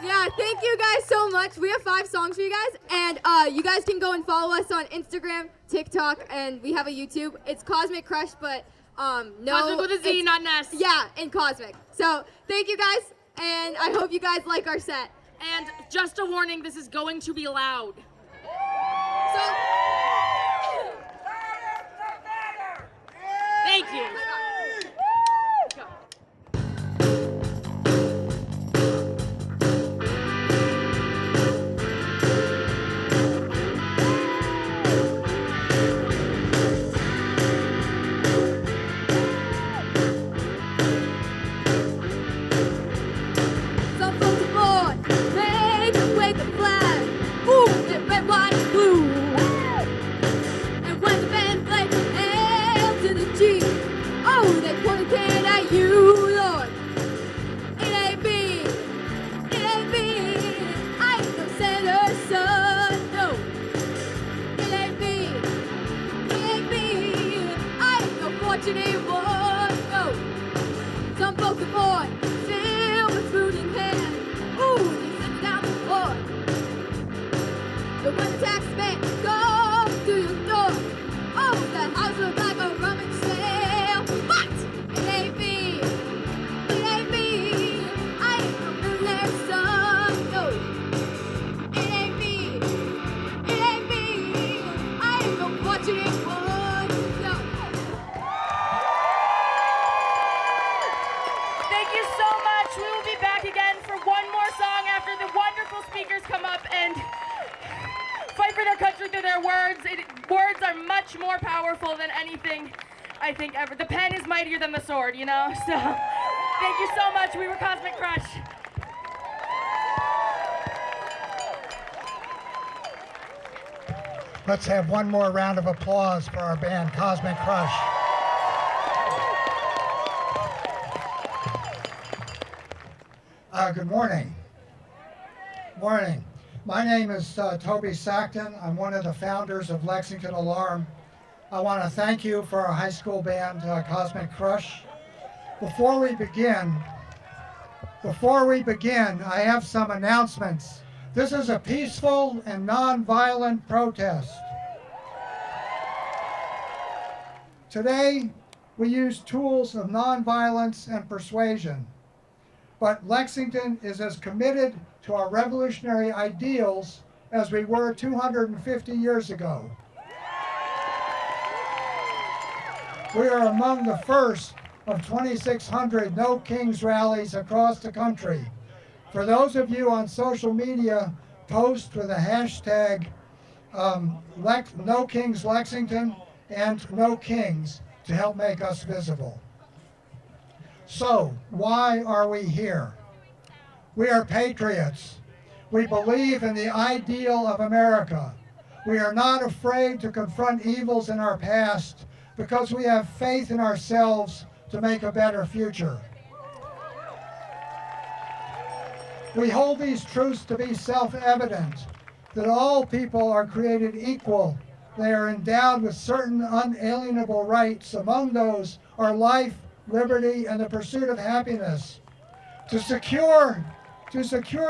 Yeah, thank you guys so much. We have 5 songs for you guys, and you guys can go and follow us on Instagram, TikTok, and we have a YouTube. It's Cosmic Crush, but no. Cosmic with a Z, not an S. Yeah, and Cosmic. So thank you guys, and I hope you guys like our set. And just a warning, this is going to be loud. So. Thank you. Some folks are born made to wave the flag. Ooh, in red, white, and blue. And when the band plays from L to the G, oh, they point a can at you, Lord. It ain't me, it ain't me. I ain't no senator's son, no. It ain't me, it ain't me. I ain't no fortunate one, no. Some folks are born filled with fruit in hand. Ooh, they send it out the board. But when the tax man goes to your door, oh, the house looks like a rummage sale. But it ain't me, it ain't me. I ain't no millionaire's son, no. It ain't me, it ain't me. I ain't no fortunate one, no. Thank you so much. We will be back again for one more song after the wonderful speakers come up and fight for their country through their words. Words are much more powerful than anything I think ever. The pen is mightier than the sword, you know? So thank you so much. We were Cosmic Crush. Let's have one more round of applause for our band, Cosmic Crush. Good morning. Morning. My name is Toby Sackton. I'm one of the founders of Lexington Alarm. I want to thank you for our high school band, Cosmic Crush. Before we begin, I have some announcements. This is a peaceful and non-violent protest. Today, we use tools of non-violence and persuasion. But Lexington is as committed to our revolutionary ideals as we were 250 years ago. We are among the first of 2,600 No Kings rallies across the country. For those of you on social media, post with the hashtag No Kings Lexington and No Kings to help make us visible. So, why are we here? We are patriots. We believe in the ideal of America. We are not afraid to confront evils in our past because we have faith in ourselves to make a better future. We hold these truths to be self-evident, that all people are created equal. They are endowed with certain unalienable rights. Among those are life, liberty, and the pursuit of happiness. To secure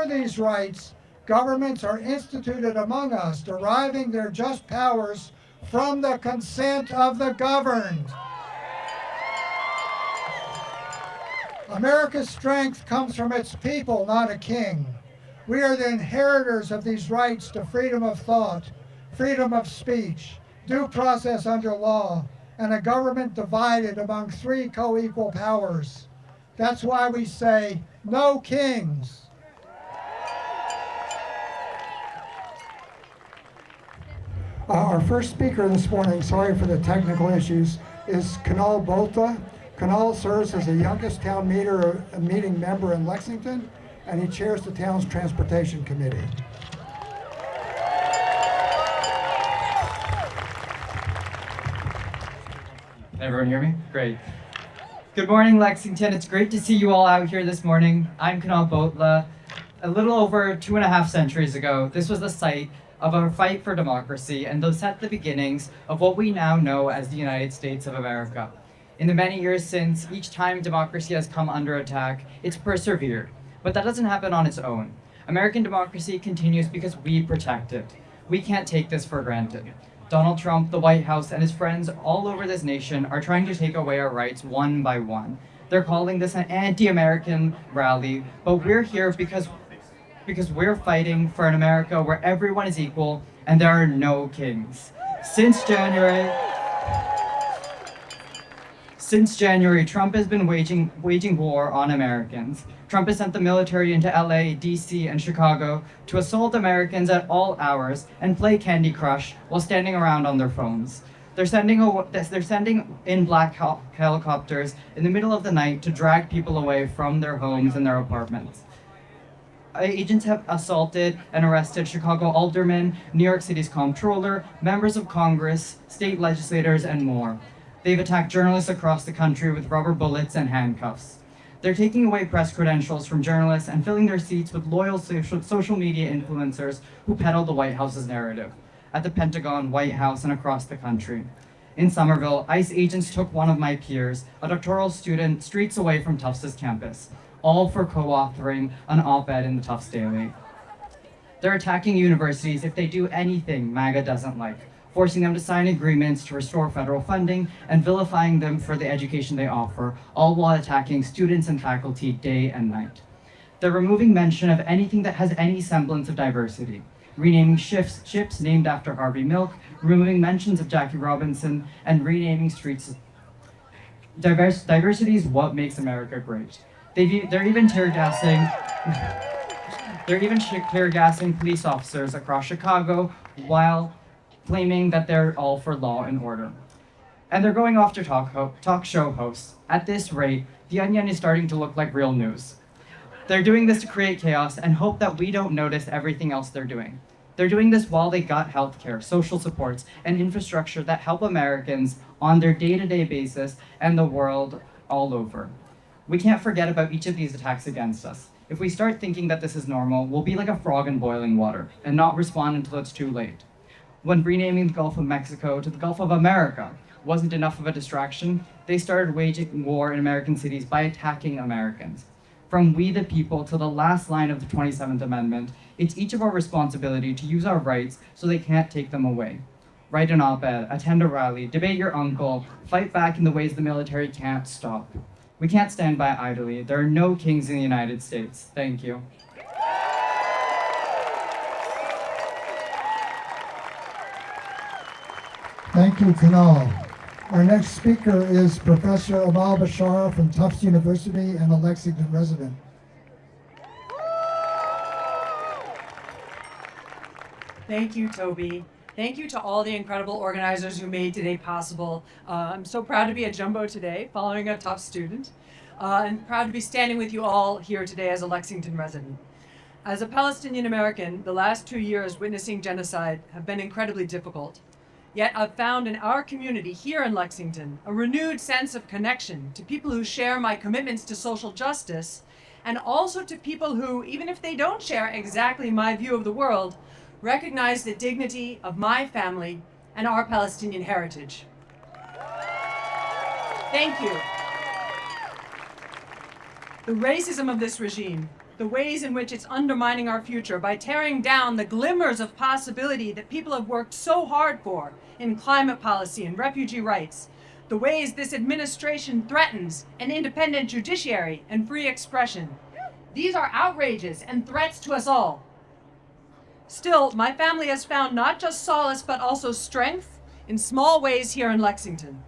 these rights, governments are instituted among us, deriving their just powers from the consent of the governed. America's strength comes from its people, not a king. We are the inheritors of these rights to freedom of thought, freedom of speech, due process under law, and a government divided among 3 co-equal powers. That's why we say, no kings. Our first speaker this morning, sorry for the technical issues, is Kunal Bolta. Kunal serves as the youngest town meeting member in Lexington, and he chairs the town's transportation committee. Can everyone hear me? Great. Good morning, Lexington. It's great to see you all out here this morning. I'm Kunal Botla. A little over 2.5 centuries ago, this was the site of a fight for democracy and those set the beginnings of what we now know as the United States of America. In the many years since, each time democracy has come under attack, it's persevered. But that doesn't happen on its own. American democracy continues because we protect it. We can't take this for granted. Donald Trump, the White House, and his friends all over this nation are trying to take away our rights one by one. They're calling this an anti-American rally, but we're here because we're fighting for an America where everyone is equal and there are no kings. Since January, Trump has been waging war on Americans. Trump has sent the military into LA, DC, and Chicago to assault Americans at all hours and play Candy Crush while standing around on their phones. They're sending in black helicopters in the middle of the night to drag people away from their homes and their apartments. Agents have assaulted and arrested Chicago aldermen, New York City's comptroller, members of Congress, state legislators, and more. They've attacked journalists across the country with rubber bullets and handcuffs. They're taking away press credentials from journalists and filling their seats with loyal social media influencers who peddle the White House's narrative at the Pentagon, White House, and across the country. In Somerville, ICE agents took one of my peers, a doctoral student, streets away from Tufts' campus, all for co-authoring an op-ed in the Tufts Daily. They're attacking universities if they do anything MAGA doesn't like, forcing them to sign agreements to restore federal funding and vilifying them for the education they offer, all while attacking students and faculty day and night. They're removing mention of anything that has any semblance of diversity, renaming ships named after Harvey Milk, removing mentions of Jackie Robinson, and renaming streets. Diversity is what makes America great. They're even tear gassing police officers across Chicago while claiming that they're all for law and order. And they're going after talk show hosts. At this rate, The Onion is starting to look like real news. They're doing this to create chaos and hope that we don't notice everything else they're doing. They're doing this while they got healthcare, social supports, and infrastructure that help Americans on their day-to-day basis and the world all over. We can't forget about each of these attacks against us. If we start thinking that this is normal, we'll be like a frog in boiling water and not respond until it's too late. When renaming the Gulf of Mexico to the Gulf of America wasn't enough of a distraction, they started waging war in American cities by attacking Americans. From we the people to the last line of the 27th Amendment, it's each of our responsibility to use our rights so they can't take them away. Write an op-ed, attend a rally, debate your uncle, fight back in the ways the military can't stop. We can't stand by idly. There are no kings in the United States. Thank you. Thank you, Kunal. Our next speaker is Professor Amal Bashar from Tufts University and a Lexington resident. Thank you, Toby. Thank you to all the incredible organizers who made today possible. I'm so proud to be at Jumbo today, following a Tufts student, and proud to be standing with you all here today as a Lexington resident. As a Palestinian American, the last 2 years witnessing genocide have been incredibly difficult. Yet I've found in our community here in Lexington a renewed sense of connection to people who share my commitments to social justice, and also to people who, even if they don't share exactly my view of the world, recognize the dignity of my family and our Palestinian heritage. Thank you. The racism of this regime, the ways in which it's undermining our future by tearing down the glimmers of possibility that people have worked so hard for in climate policy and refugee rights, the ways this administration threatens an independent judiciary and free expression. These are outrages and threats to us all. Still, my family has found not just solace but also strength in small ways here in Lexington.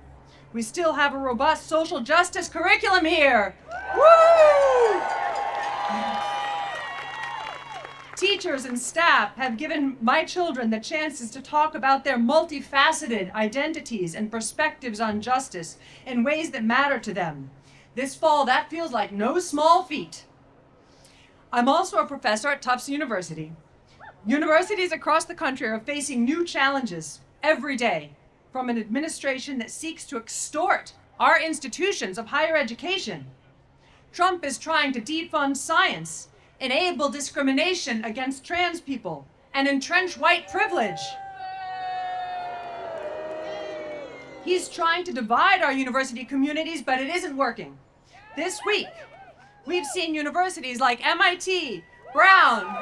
We still have a robust social justice curriculum here. Woo! Teachers and staff have given my children the chances to talk about their multifaceted identities and perspectives on justice in ways that matter to them. This fall, that feels like no small feat. I'm also a professor at Tufts University. Universities across the country are facing new challenges every day from an administration that seeks to extort our institutions of higher education. Trump is trying to defund science, enable discrimination against trans people, and entrench white privilege. He's trying to divide our university communities, but it isn't working. This week, we've seen universities like MIT, Brown,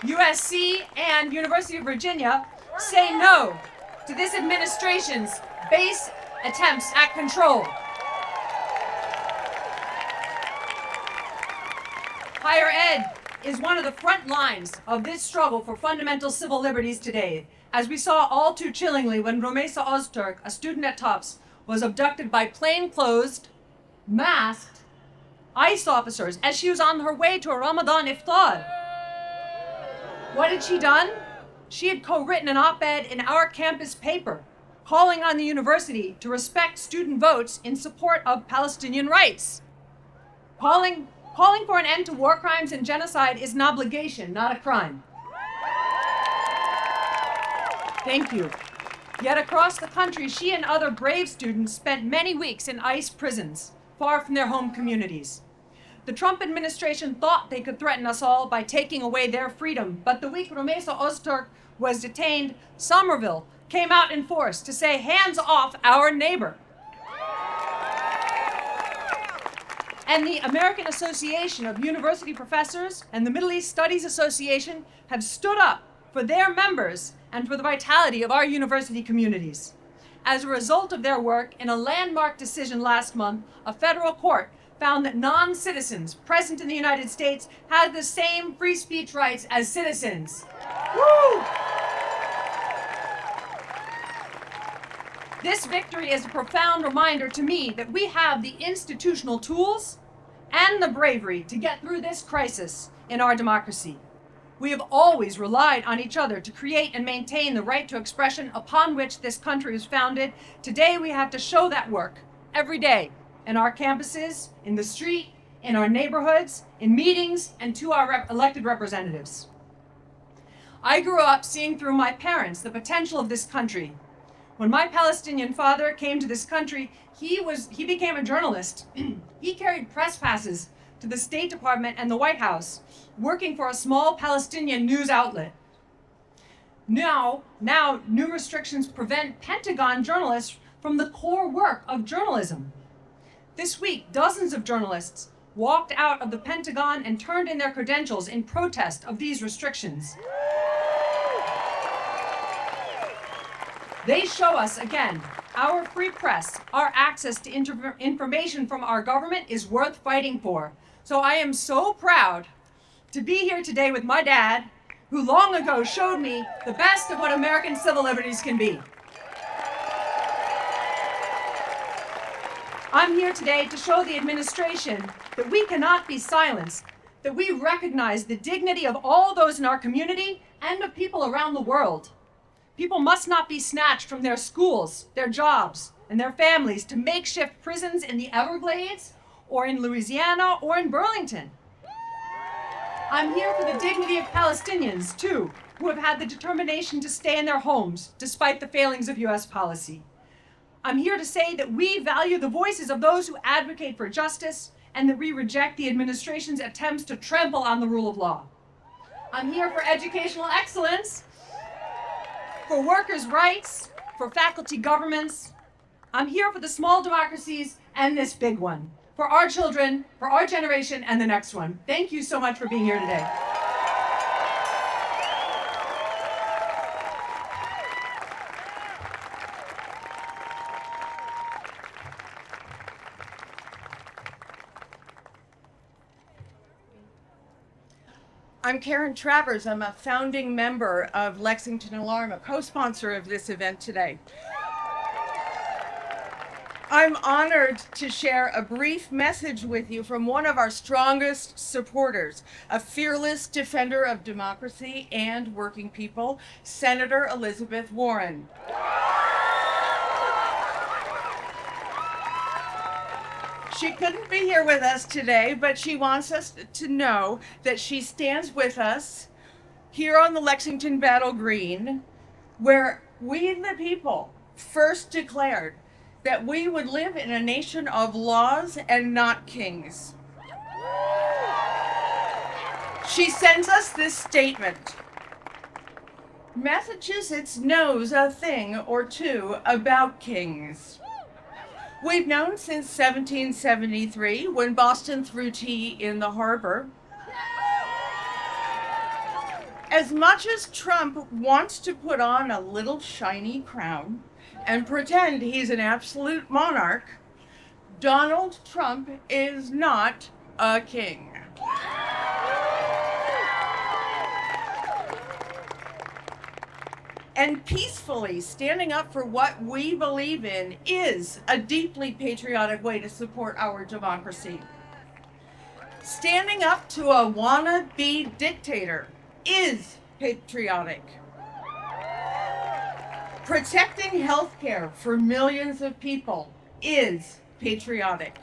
USC, and University of Virginia say no to this administration's base attempts at control. Higher ed is one of the front lines of this struggle for fundamental civil liberties today, as we saw all too chillingly when Romesa Ozturk, a student at Tufts, was abducted by plainclothes, masked ICE officers as she was on her way to a Ramadan iftar. What had she done? She had co-written an op-ed in our campus paper calling on the university to respect student votes in support of Palestinian rights. Calling for an end to war crimes and genocide is an obligation, not a crime. Thank you. Yet across the country, she and other brave students spent many weeks in ICE prisons, far from their home communities. The Trump administration thought they could threaten us all by taking away their freedom, but the week Romesa Ozturk was detained, Somerville came out in force to say, hands off our neighbor. And the American Association of University Professors and the Middle East Studies Association have stood up for their members and for the vitality of our university communities. As a result of their work, in a landmark decision last month, a federal court found that non-citizens present in the United States had the same free speech rights as citizens. Woo! This victory is a profound reminder to me that we have the institutional tools and the bravery to get through this crisis in our democracy. We have always relied on each other to create and maintain the right to expression upon which this country was founded. Today we have to show that work every day in our campuses, in the street, in our neighborhoods, in meetings, and to our elected representatives. I grew up seeing through my parents the potential of this country. When my Palestinian father came to this country, he became a journalist. He carried press passes to the State Department and the White House, working for a small Palestinian news outlet. Now new restrictions prevent Pentagon journalists from the core work of journalism. This week, dozens of journalists walked out of the Pentagon and turned in their credentials in protest of these restrictions. They show us, again, our free press, our access to information from our government is worth fighting for. So I am so proud to be here today with my dad, who long ago showed me the best of what American civil liberties can be. I'm here today to show the administration that we cannot be silenced, that we recognize the dignity of all those in our community and of people around the world. People must not be snatched from their schools, their jobs, and their families to makeshift prisons in the Everglades, or in Louisiana, or in Burlington. I'm here for the dignity of Palestinians, too, who have had the determination to stay in their homes despite the failings of U.S. policy. I'm here to say that we value the voices of those who advocate for justice and that we reject the administration's attempts to trample on the rule of law. I'm here for educational excellence, for workers' rights, for faculty governments. I'm here for the small democracies and this big one, for our children, for our generation, and the next one. Thank you so much for being here today. I'm Karen Travers. I'm a founding member of Lexington Alarm, a co-sponsor of this event today. I'm honored to share a brief message with you from one of our strongest supporters, a fearless defender of democracy and working people, Senator Elizabeth Warren. She couldn't be here with us today, but she wants us to know that she stands with us here on the Lexington Battle Green, where we the people first declared that we would live in a nation of laws and not kings. She sends us this statement. Massachusetts knows a thing or two about kings. We've known since 1773, when Boston threw tea in the harbor. As much as Trump wants to put on a little shiny crown and pretend he's an absolute monarch, Donald Trump is not a king. And peacefully standing up for what we believe in is a deeply patriotic way to support our democracy. Standing up to a wannabe dictator is patriotic. Protecting health care for millions of people is patriotic.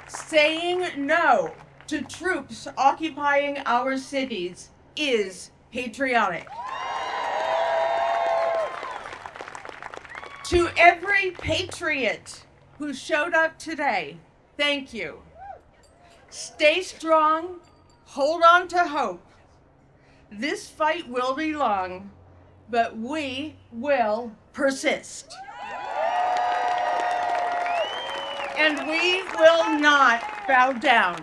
Saying no to troops occupying our cities is patriotic. To every patriot who showed up today, thank you. Stay strong, hold on to hope. This fight will be long, but we will persist. And we will not bow down.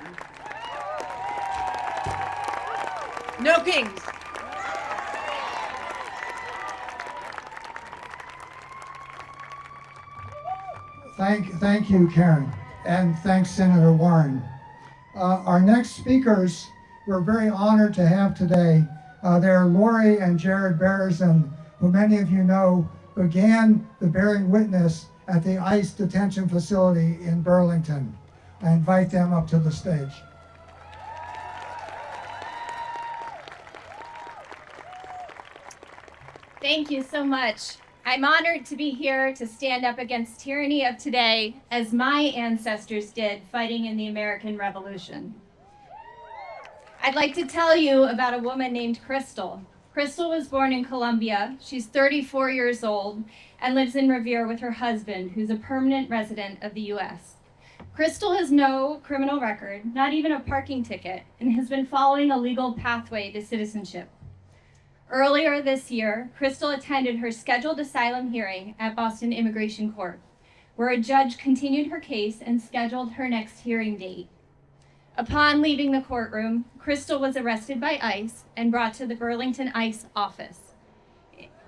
No kings. Thank you, Karen, and thanks, Senator Warren. Our next speakers we're very honored to have today. They're Lori and Jared Bearson, who many of you know began the bearing witness at the ICE detention facility in Burlington. I invite them up to the stage. Thank you so much. I'm honored to be here to stand up against tyranny of today, as my ancestors did fighting in the American Revolution. I'd like to tell you about a woman named Crystal. Crystal was born in Colombia. She's 34 years old and lives in Revere with her husband, who's a permanent resident of the U.S. Crystal has no criminal record, not even a parking ticket, and has been following a legal pathway to citizenship. Earlier this year, Crystal attended her scheduled asylum hearing at Boston Immigration Court, where a judge continued her case and scheduled her next hearing date. Upon leaving the courtroom, Crystal was arrested by ICE and brought to the Burlington ICE office.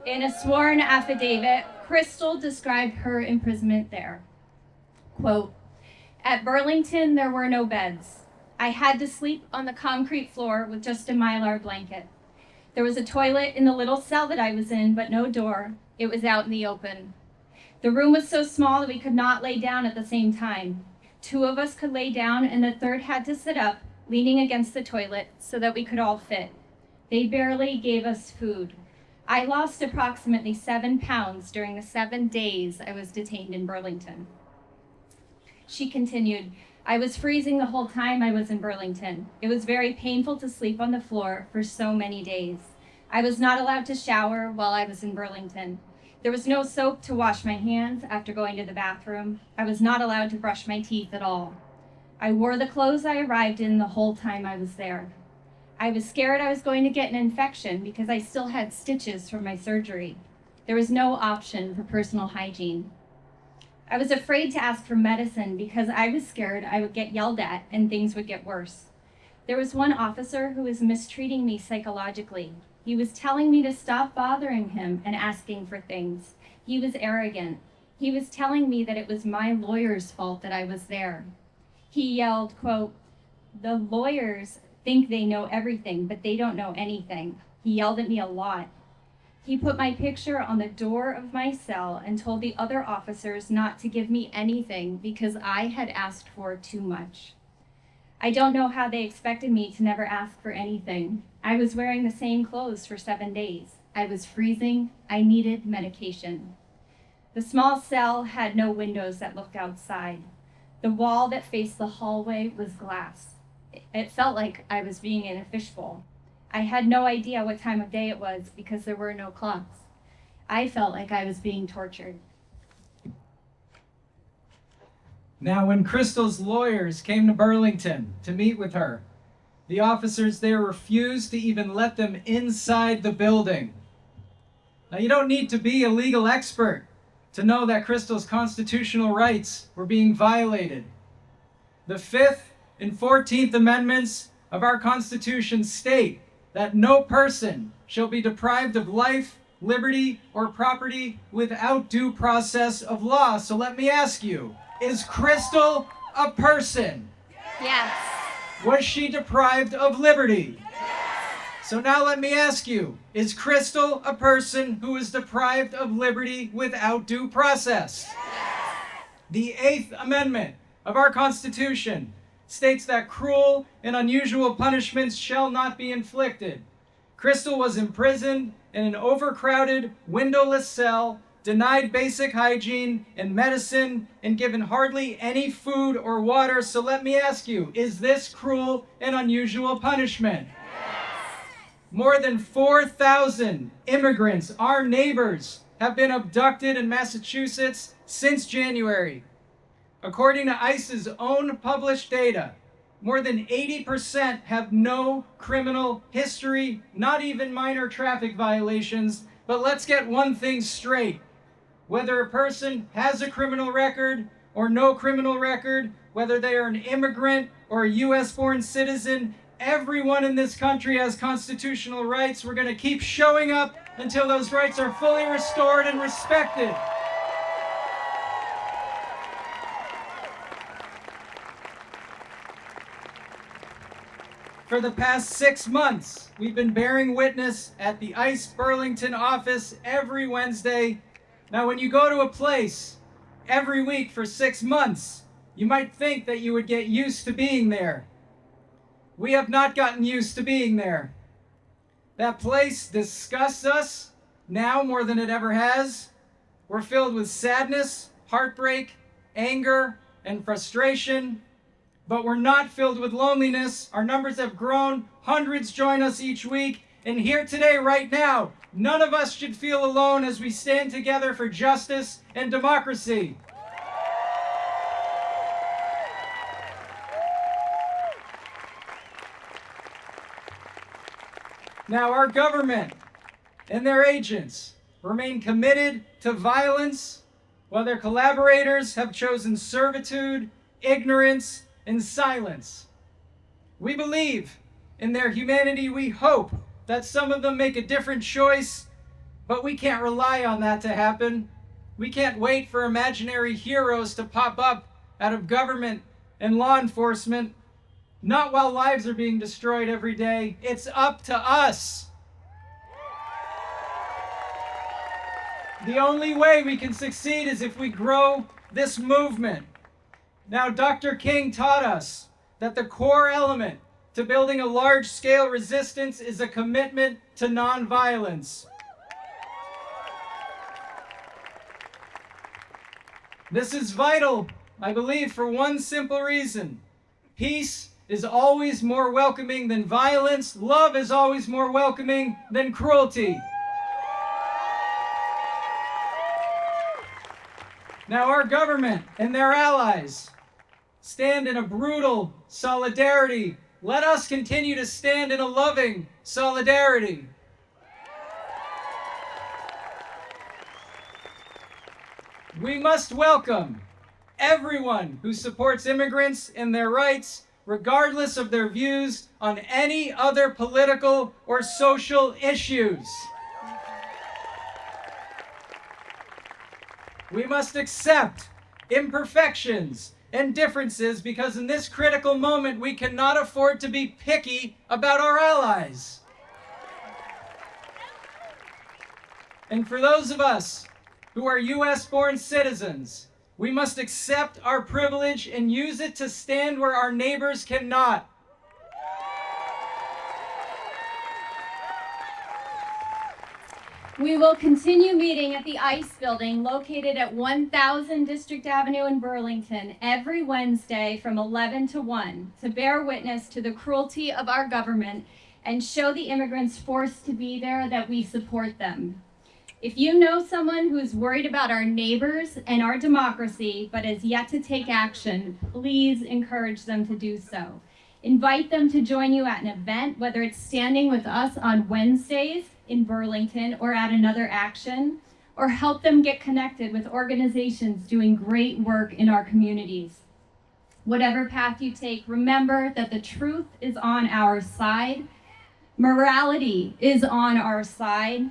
In a sworn affidavit, Crystal described her imprisonment there. Quote, "At Burlington, there were no beds. I had to sleep on the concrete floor with just a Mylar blanket. There was a toilet in the little cell that I was in, but no door. It was out in the open. The room was so small that we could not lay down at the same time. Two of us could lay down and the third had to sit up, leaning against the toilet so that we could all fit. They barely gave us food. I lost approximately 7 pounds during the 7 days I was detained in Burlington." She continued, "I was freezing the whole time I was in Burlington. It was very painful to sleep on the floor for so many days. I was not allowed to shower while I was in Burlington. There was no soap to wash my hands after going to the bathroom. I was not allowed to brush my teeth at all. I wore the clothes I arrived in the whole time I was there. I was scared I was going to get an infection because I still had stitches from my surgery. There was no option for personal hygiene. I was afraid to ask for medicine because I was scared I would get yelled at and things would get worse. There was one officer who was mistreating me psychologically. He was telling me to stop bothering him and asking for things. He was arrogant. He was telling me that it was my lawyer's fault that I was there. He yelled, quote, "The lawyers think they know everything, but they don't know anything." He yelled at me a lot. He put my picture on the door of my cell and told the other officers not to give me anything because I had asked for too much. I don't know how they expected me to never ask for anything. I was wearing the same clothes for 7 days. I was freezing. I needed medication. The small cell had no windows that looked outside. The wall that faced the hallway was glass. It felt like I was being in a fishbowl. I had no idea what time of day it was because there were no clocks. I felt like I was being tortured. Now, when Crystal's lawyers came to Burlington to meet with her, the officers there refused to even let them inside the building. Now, you don't need to be a legal expert to know that Crystal's constitutional rights were being violated. The 5th and 14th Amendments of our Constitution state that no person shall be deprived of life, liberty, or property without due process of law. So let me ask you, is Crystal a person? Yes. Was she deprived of liberty? So now let me ask you, is Crystal a person who is deprived of liberty without due process? The 8th Amendment of our Constitution states that cruel and unusual punishments shall not be inflicted. Crystal was imprisoned in an overcrowded, windowless cell, denied basic hygiene and medicine, and given hardly any food or water. So let me ask you, is this cruel and unusual punishment? More than 4,000 immigrants, our neighbors, have been abducted in Massachusetts since January. According to ICE's own published data, more than 80% have no criminal history, not even minor traffic violations. But let's get one thing straight. Whether a person has a criminal record or no criminal record, whether they are an immigrant or a US-born citizen, everyone in this country has constitutional rights. We're going to keep showing up until those rights are fully restored and respected. For the past 6 months, we've been bearing witness at the ICE Burlington office every Wednesday. Now, when you go to a place every week for 6 months, you might think that you would get used to being there. We have not gotten used to being there. That place disgusts us now more than it ever has. We're filled with sadness, heartbreak, anger, and frustration. But we're not filled with loneliness. Our numbers have grown. Hundreds join us each week. And here today, right now, none of us should feel alone as we stand together for justice and democracy. Now, our government and their agents remain committed to violence, while their collaborators have chosen servitude, ignorance, and silence. We believe in their humanity. We hope that some of them make a different choice, but we can't rely on that to happen. We can't wait for imaginary heroes to pop up out of government and law enforcement, not while lives are being destroyed every day. It's up to us. The only way we can succeed is if we grow this movement. Now, Dr. King taught us that the core element to building a large-scale resistance is a commitment to nonviolence. This is vital, I believe, for one simple reason. Peace is always more welcoming than violence. Love is always more welcoming than cruelty. Now, our government and their allies stand in a brutal solidarity. Let us continue to stand in a loving solidarity. We must welcome everyone who supports immigrants and their rights, regardless of their views on any other political or social issues. We must accept imperfections and differences, because in this critical moment, we cannot afford to be picky about our allies. And for those of us who are US-born citizens, we must accept our privilege and use it to stand where our neighbors cannot. We will continue meeting at the ICE building located at 1000 District Avenue in Burlington every Wednesday from 11 to 1 to bear witness to the cruelty of our government and show the immigrants forced to be there that we support them. If you know someone who is worried about our neighbors and our democracy but has yet to take action, please encourage them to do so. Invite them to join you at an event, whether it's standing with us on Wednesdays in Burlington or at another action, or help them get connected with organizations doing great work in our communities. Whatever path you take, remember that the truth is on our side. Morality is on our side.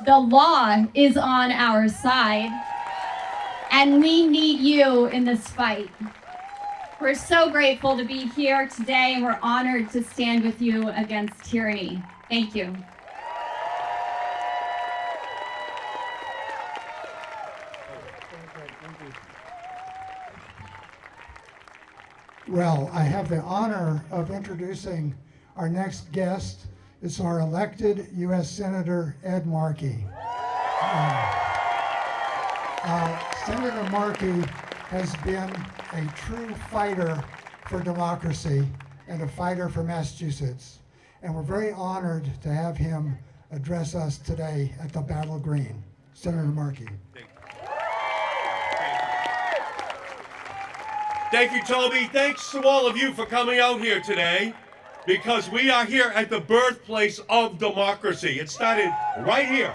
The law is on our side. And we need you in this fight. We're so grateful to be here today, and we're honored to stand with you against tyranny. Thank you. Well, I have the honor of introducing our next guest. It's our elected U.S. Senator Ed Markey. Senator Markey has been a true fighter for democracy and a fighter for Massachusetts. And we're very honored to have him address us today at the Battle Green. Senator Markey. Thank you, Toby. Thanks to all of you for coming out here today, because we are here at the birthplace of democracy. It started right here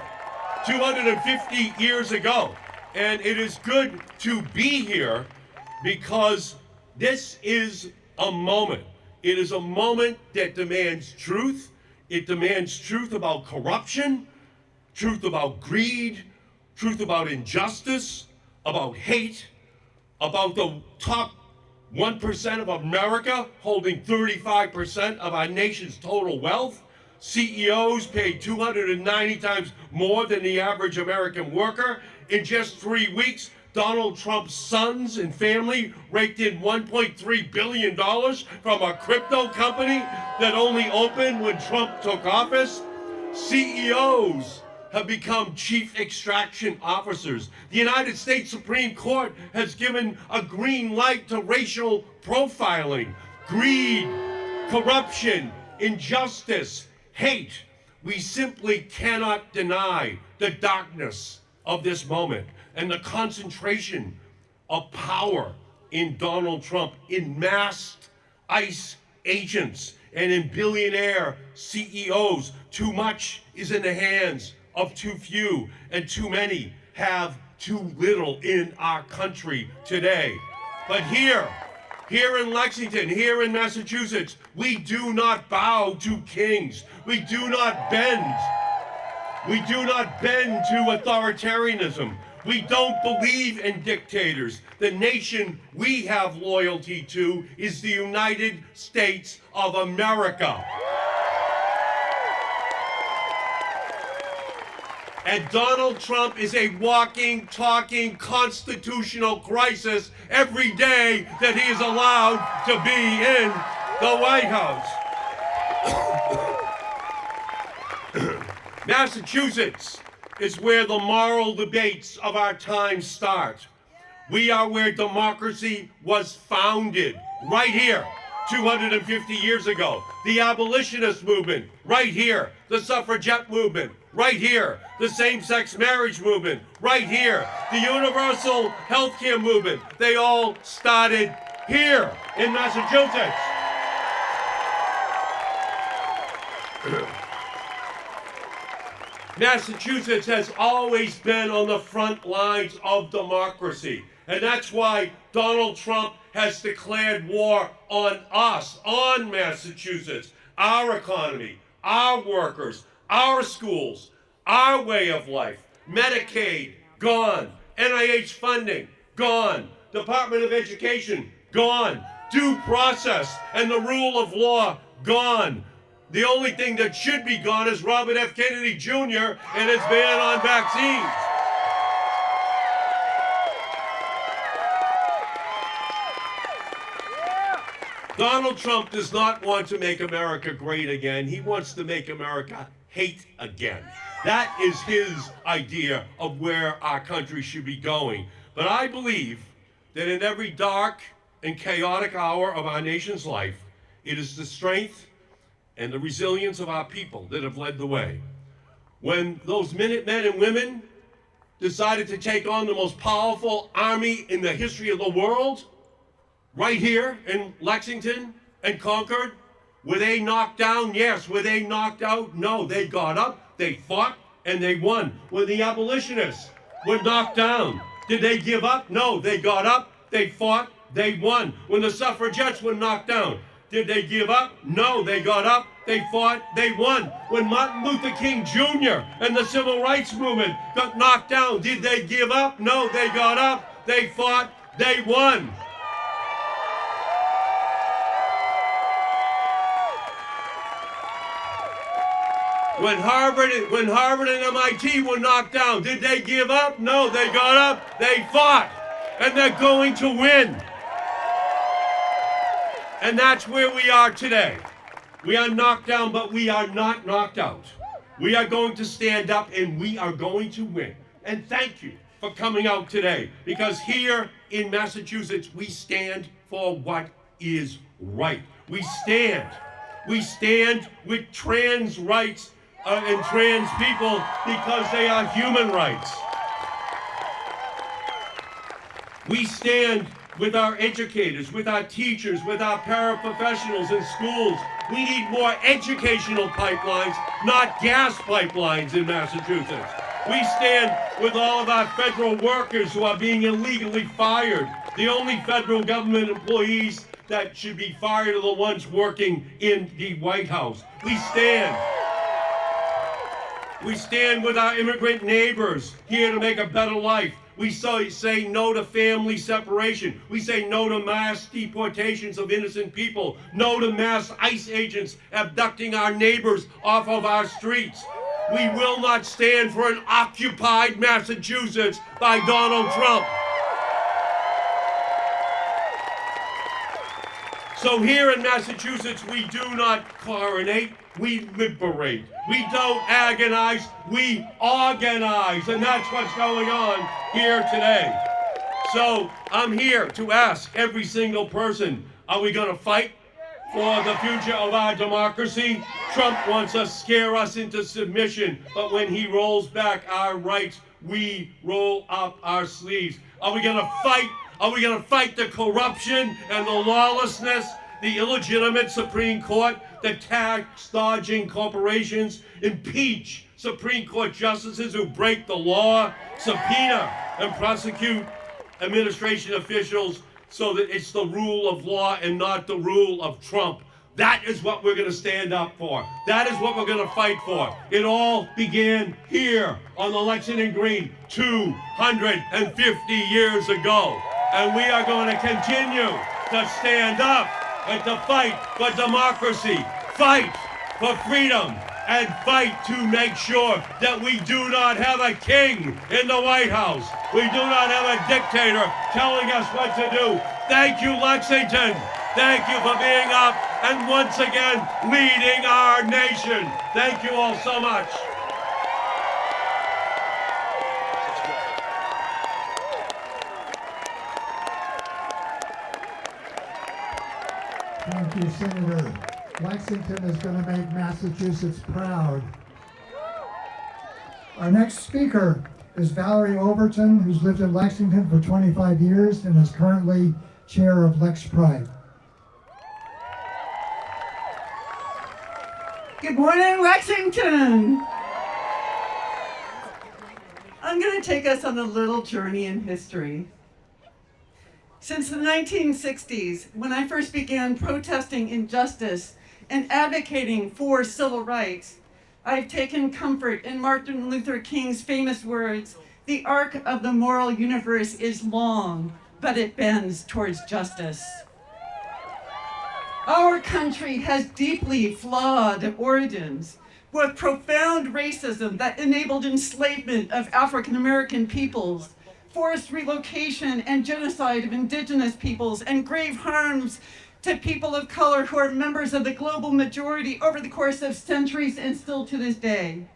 250 years ago. And it is good to be here because this is a moment. It is a moment that demands truth. It demands truth about corruption, truth about greed, truth about injustice, about hate, about the top 1% of America holding 35% of our nation's total wealth. CEOs paid 290 times more than the average American worker. In just 3 weeks, Donald Trump's sons and family raked in $1.3 billion from a crypto company that only opened when Trump took office. CEOs have become chief extraction officers. The United States Supreme Court has given a green light to racial profiling, greed, corruption, injustice, hate. We simply cannot deny the darkness of this moment and the concentration of power in Donald Trump, in masked ICE agents and in billionaire CEOs. Too much is in the hands of too few, and too many have too little in our country today. But here in Lexington, here in Massachusetts, we do not bow to kings. We do not bend. We do not bend to authoritarianism. We don't believe in dictators. The nation we have loyalty to is the United States of America. And Donald Trump is a walking, talking constitutional crisis every day that he is allowed to be in the White House. Massachusetts is where the moral debates of our time start. We are where democracy was founded, right here, 250 years ago. The abolitionist movement, right here. The suffragette movement, right here. The same-sex marriage movement, right here. The universal healthcare movement, they all started here in Massachusetts. Massachusetts has always been on the front lines of democracy. And that's why Donald Trump has declared war on us, on Massachusetts, our economy, our workers, our schools, our way of life. Medicaid, gone. NIH funding, gone. Department of Education, gone. Due process and the rule of law, gone. The only thing that should be gone is Robert F. Kennedy Jr. and his ban on vaccines. Donald Trump does not want to make America great again. He wants to make America hate again. That is his idea of where our country should be going. But I believe that in every dark and chaotic hour of our nation's life, it is the strength and the resilience of our people that have led the way. When those Minutemen and women decided to take on the most powerful army in the history of the world, right here in Lexington and Concord, were they knocked down? Yes. Were they knocked out? No. They got up, they fought, and they won. When the abolitionists were knocked down, did they give up? No. They got up, they fought, They won. When the suffragettes were knocked down, did they give up? No, they got up, they fought, they won. When Martin Luther King Jr. and the Civil Rights Movement got knocked down, did they give up? No, they got up, they fought, they won. When Harvard and MIT were knocked down, did they give up? No, they got up, they fought, and they're going to win. And that's where we are today. We are knocked down, but we are not knocked out. We are going to stand up and we are going to win. And thank you for coming out today, because here in Massachusetts, we stand for what is right. We stand with trans rights and trans people because they are human rights. We stand with our educators, with our teachers, with our paraprofessionals in schools. We need more educational pipelines, not gas pipelines in Massachusetts. We stand with all of our federal workers who are being illegally fired. The only federal government employees that should be fired are the ones working in the White House. We stand with our immigrant neighbors here to make a better life. We say no to family separation. We say no to mass deportations of innocent people. No to mass ICE agents abducting our neighbors off of our streets. We will not stand for an occupied Massachusetts by Donald Trump. So here in Massachusetts, we do not coronate, we liberate. We don't agonize, we organize. And that's what's going on here today. So I'm here to ask every single person, are we going to fight for the future of our democracy? Trump wants to scare us into submission, but when he rolls back our rights, we roll up our sleeves. Are we going to fight? Are we going to fight the corruption and the lawlessness, the illegitimate Supreme Court, the tax-dodging corporations, impeach Supreme Court justices who break the law, subpoena and prosecute administration officials so that it's the rule of law and not the rule of Trump? That is what we're going to stand up for. That is what we're going to fight for. It all began here on the Lexington Green 250 years ago. And we are going to continue to stand up and to fight for democracy, fight for freedom, and fight to make sure that we do not have a king in the White House. We do not have a dictator telling us what to do. Thank you, Lexington. Thank you for being up and once again leading our nation. Thank you all so much. Thank you, Senator. Lexington is going to make Massachusetts proud. Our next speaker is Valerie Overton, who's lived in Lexington for 25 years and is currently chair of Lex Pride. Good morning, Lexington! I'm going to take us on a little journey in history. Since the 1960s, when I first began protesting injustice and advocating for civil rights, I've taken comfort in Martin Luther King's famous words, "The arc of the moral universe is long, but it bends towards justice." Our country has deeply flawed origins, with profound racism that enabled enslavement of African American peoples, forced relocation and genocide of indigenous peoples, and grave harms to people of color who are members of the global majority over the course of centuries and still to this day.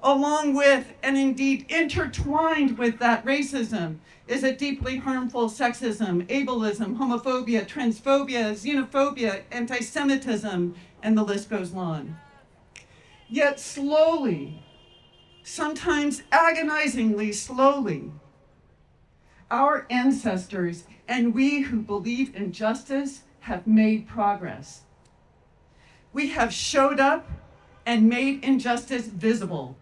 Along with, and indeed intertwined with that racism, is a deeply harmful sexism, ableism, homophobia, transphobia, xenophobia, anti-Semitism, and the list goes on. Yet slowly, sometimes agonizingly slowly, our ancestors and we who believe in justice have made progress. We have showed up and made injustice visible.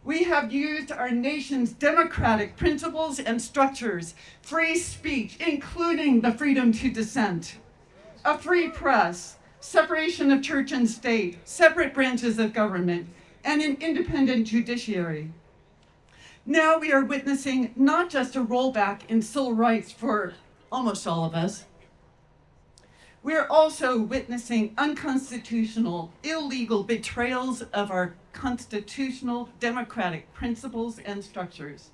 We have used our nation's democratic principles and structures, free speech, including the freedom to dissent, a free press, separation of church and state, separate branches of government, and an independent judiciary. Now we are witnessing not just a rollback in civil rights for almost all of us, we are also witnessing unconstitutional, illegal betrayals of our constitutional democratic principles and structures.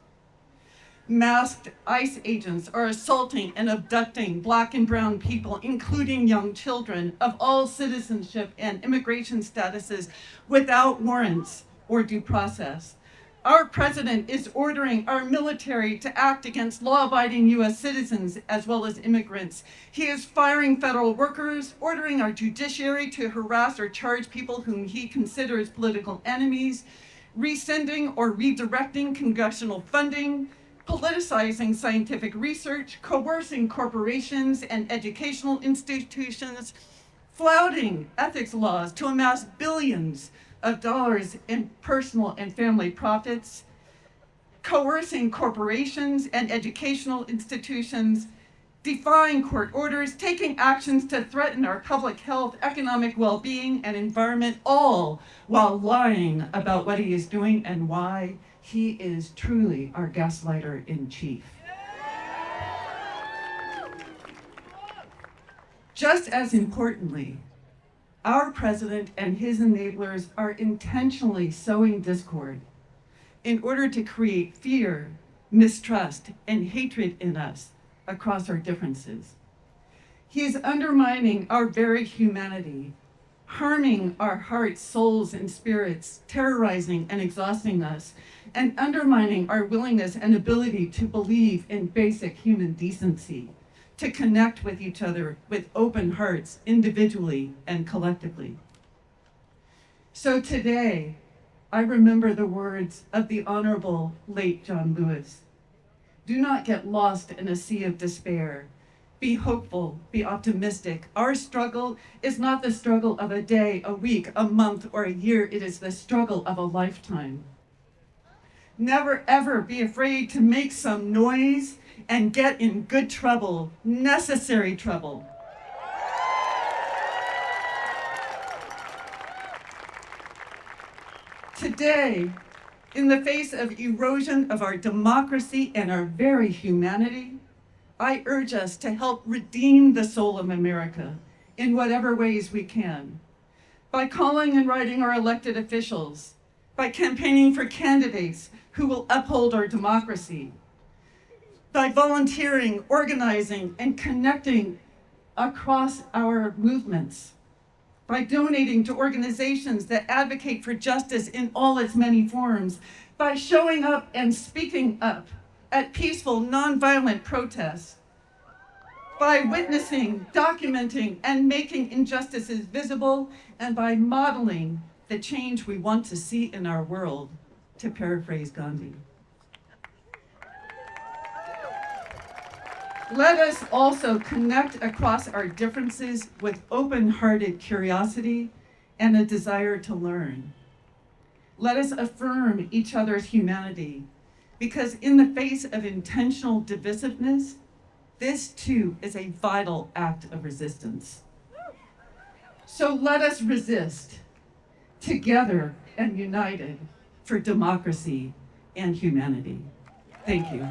Masked ICE agents are assaulting and abducting Black and brown people, including young children, of all citizenship and immigration statuses without warrants or due process. Our president is ordering our military to act against law-abiding U.S. citizens as well as immigrants. He is firing federal workers, ordering our judiciary to harass or charge people whom he considers political enemies, rescinding or redirecting congressional funding, politicizing scientific research, coercing corporations and educational institutions, flouting ethics laws to amass billions of dollars in personal and family profits, coercing corporations and educational institutions, defying court orders, taking actions to threaten our public health, economic well-being, and environment, all while lying about what he is doing and why. He is truly our gaslighter in chief. Just as importantly, our president and his enablers are intentionally sowing discord in order to create fear, mistrust, and hatred in us across our differences. He is undermining our very humanity, harming our hearts, souls, and spirits, terrorizing and exhausting us, and undermining our willingness and ability to believe in basic human decency, to connect with each other with open hearts, individually and collectively. So today, I remember the words of the Honorable late John Lewis. Do not get lost in a sea of despair. Be hopeful, be optimistic. Our struggle is not the struggle of a day, a week, a month, or a year. It is the struggle of a lifetime. Never ever be afraid to make some noise and get in good trouble, necessary trouble. Today, in the face of erosion of our democracy and our very humanity, I urge us to help redeem the soul of America in whatever ways we can. By calling and writing our elected officials, by campaigning for candidates who will uphold our democracy, by volunteering, organizing, and connecting across our movements, by donating to organizations that advocate for justice in all its many forms, by showing up and speaking up at peaceful, nonviolent protests, by witnessing, documenting, and making injustices visible, and by modeling the change we want to see in our world, to paraphrase Gandhi. Let us also connect across our differences with open-hearted curiosity and a desire to learn. Let us affirm each other's humanity, because in the face of intentional divisiveness, this too is a vital act of resistance. So let us resist, together and united, for democracy and humanity. Thank you.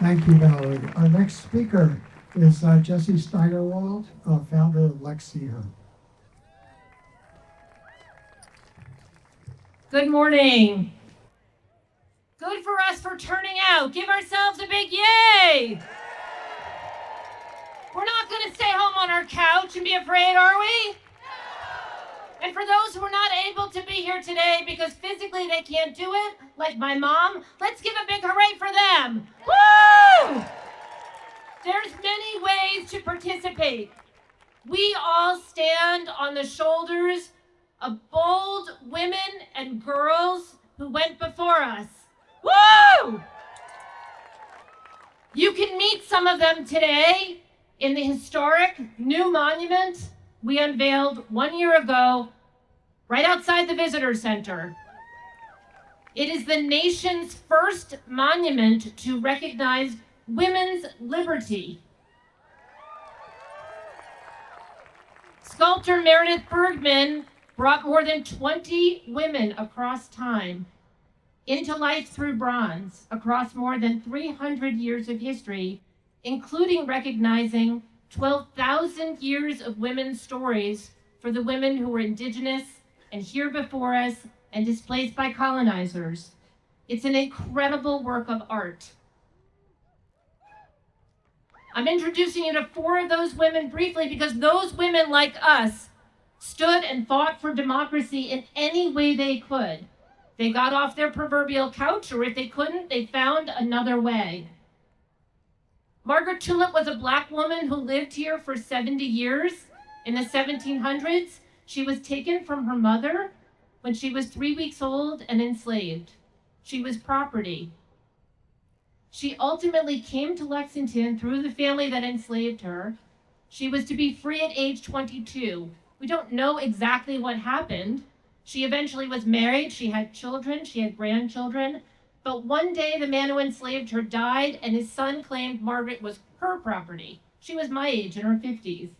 Thank you, Valerie. Our next speaker is Jesse Steigerwald, founder of LexMedia. Good morning. Good for us for turning out. Give ourselves a big yay. We're not going to stay home on our couch and be afraid, are we? And for those who are not able to be here today because physically they can't do it, like my mom, let's give a big hooray for them. Woo! There's many ways to participate. We all stand on the shoulders of bold women and girls who went before us. Woo! You can meet some of them today in the historic new monument we unveiled 1 year ago right outside the Visitor Center. It is the nation's first monument to recognize women's liberty. Sculptor Meredith Bergman brought more than 20 women across time into life through bronze across more than 300 years of history, including recognizing 12,000 years of women's stories for the women who were indigenous and here before us and displaced by colonizers. It's an incredible work of art. I'm introducing you to 4 of those women briefly because those women, like us, stood and fought for democracy in any way they could. They got off their proverbial couch, or if they couldn't, they found another way. Margaret Tulip was a Black woman who lived here for 70 years in the 1700s. She was taken from her mother when she was 3 weeks old and enslaved. She was property. She ultimately came to Lexington through the family that enslaved her. She was to be free at age 22. We don't know exactly what happened. She eventually was married, she had children, she had grandchildren, but one day the man who enslaved her died and his son claimed Margaret was her property. She was my age, in her 50s.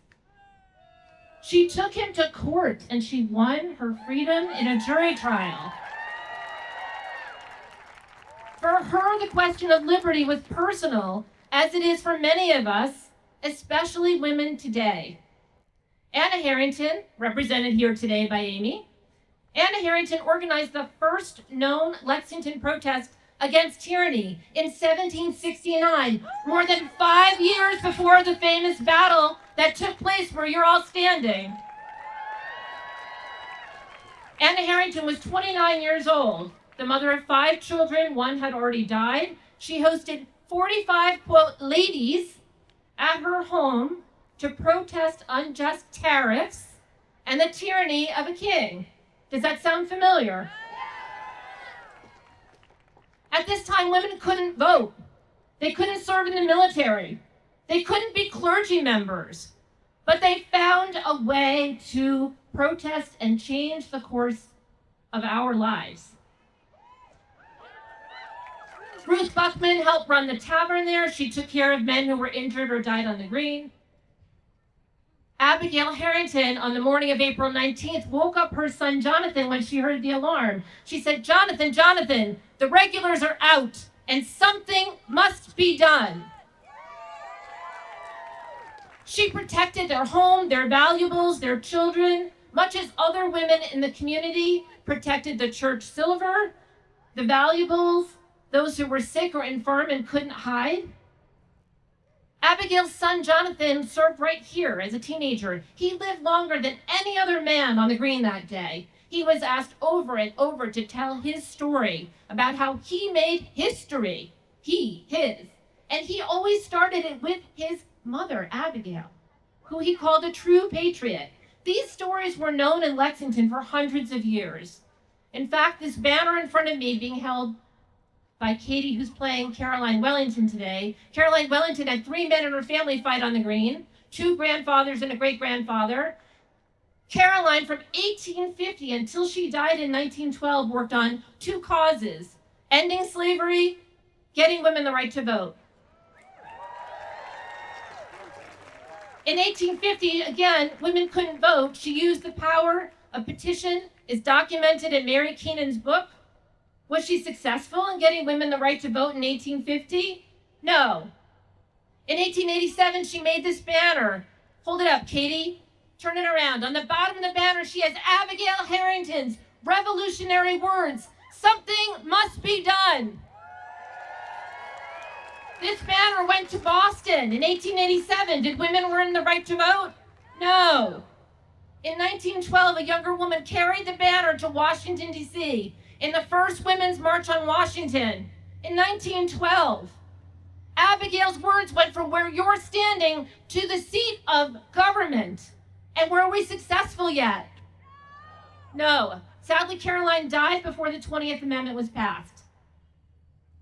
She took him to court and she won her freedom in a jury trial. For her, the question of liberty was personal, as it is for many of us, especially women today. Anna Harrington, represented here today by Amy, Anna Harrington organized the first known Lexington protest against tyranny in 1769, more than 5 years before the famous battle that took place where you're all standing. Anna Harrington was 29 years old, the mother of 5 children. One had already died. She hosted 45, quote, ladies at her home to protest unjust tariffs and the tyranny of a king. Does that sound familiar? At this time, women couldn't vote. They couldn't serve in the military. They couldn't be clergy members. But they found a way to protest and change the course of our lives. Ruth Buckman helped run the tavern there. She took care of men who were injured or died on the green. Abigail Harrington, on the morning of April 19th, woke up her son Jonathan when she heard the alarm. She said, Jonathan, Jonathan, the regulars are out and something must be done. She protected their home, their valuables, their children, much as other women in the community protected the church silver, the valuables, those who were sick or infirm and couldn't hide. Abigail's son Jonathan served right here as a teenager. He lived longer than any other man on the green that day. He was asked over and over to tell his story about how he made history. His. And he always started it with his mother, Abigail, who he called a true patriot. These stories were known in Lexington for hundreds of years. In fact, this banner in front of me being held by Katie, who's playing Caroline Wellington today. Caroline Wellington had 3 men in her family fight on the green, 2 grandfathers and a great-grandfather. Caroline, from 1850 until she died in 1912, worked on 2 causes: ending slavery, getting women the right to vote. In 1850, again, women couldn't vote. She used the power of petition, is documented in Mary Keenan's book. Was she successful in getting women the right to vote in 1850? No. In 1887, she made this banner. Hold it up, Katie. Turn it around. On the bottom of the banner, she has Abigail Harrington's revolutionary words: something must be done. This banner went to Boston in 1887. Did women earn the right to vote? No. In 1912, a younger woman carried the banner to Washington, D.C., in the first Women's March on Washington in 1912. Abigail's words went from where you're standing to the seat of government. And were we successful yet? No. Sadly, Caroline died before the 20th Amendment was passed.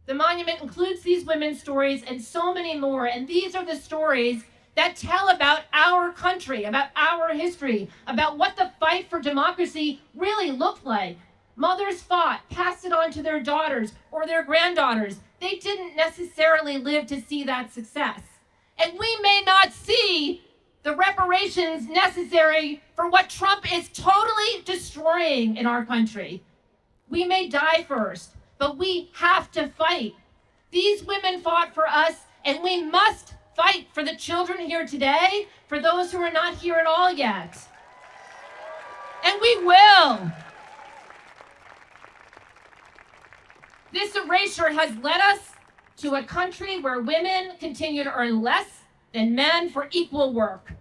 The monument includes these women's stories and so many more, and these are the stories that tell about our country, about our history, about what the fight for democracy really looked like. Mothers fought, passed it on to their daughters or their granddaughters. They didn't necessarily live to see that success. And we may not see the reparations necessary for what Trump is totally destroying in our country. We may die first, but we have to fight. These women fought for us, and we must fight for the children here today, for those who are not here at all yet. And we will. This erasure has led us to a country where women continue to earn less than men for equal work,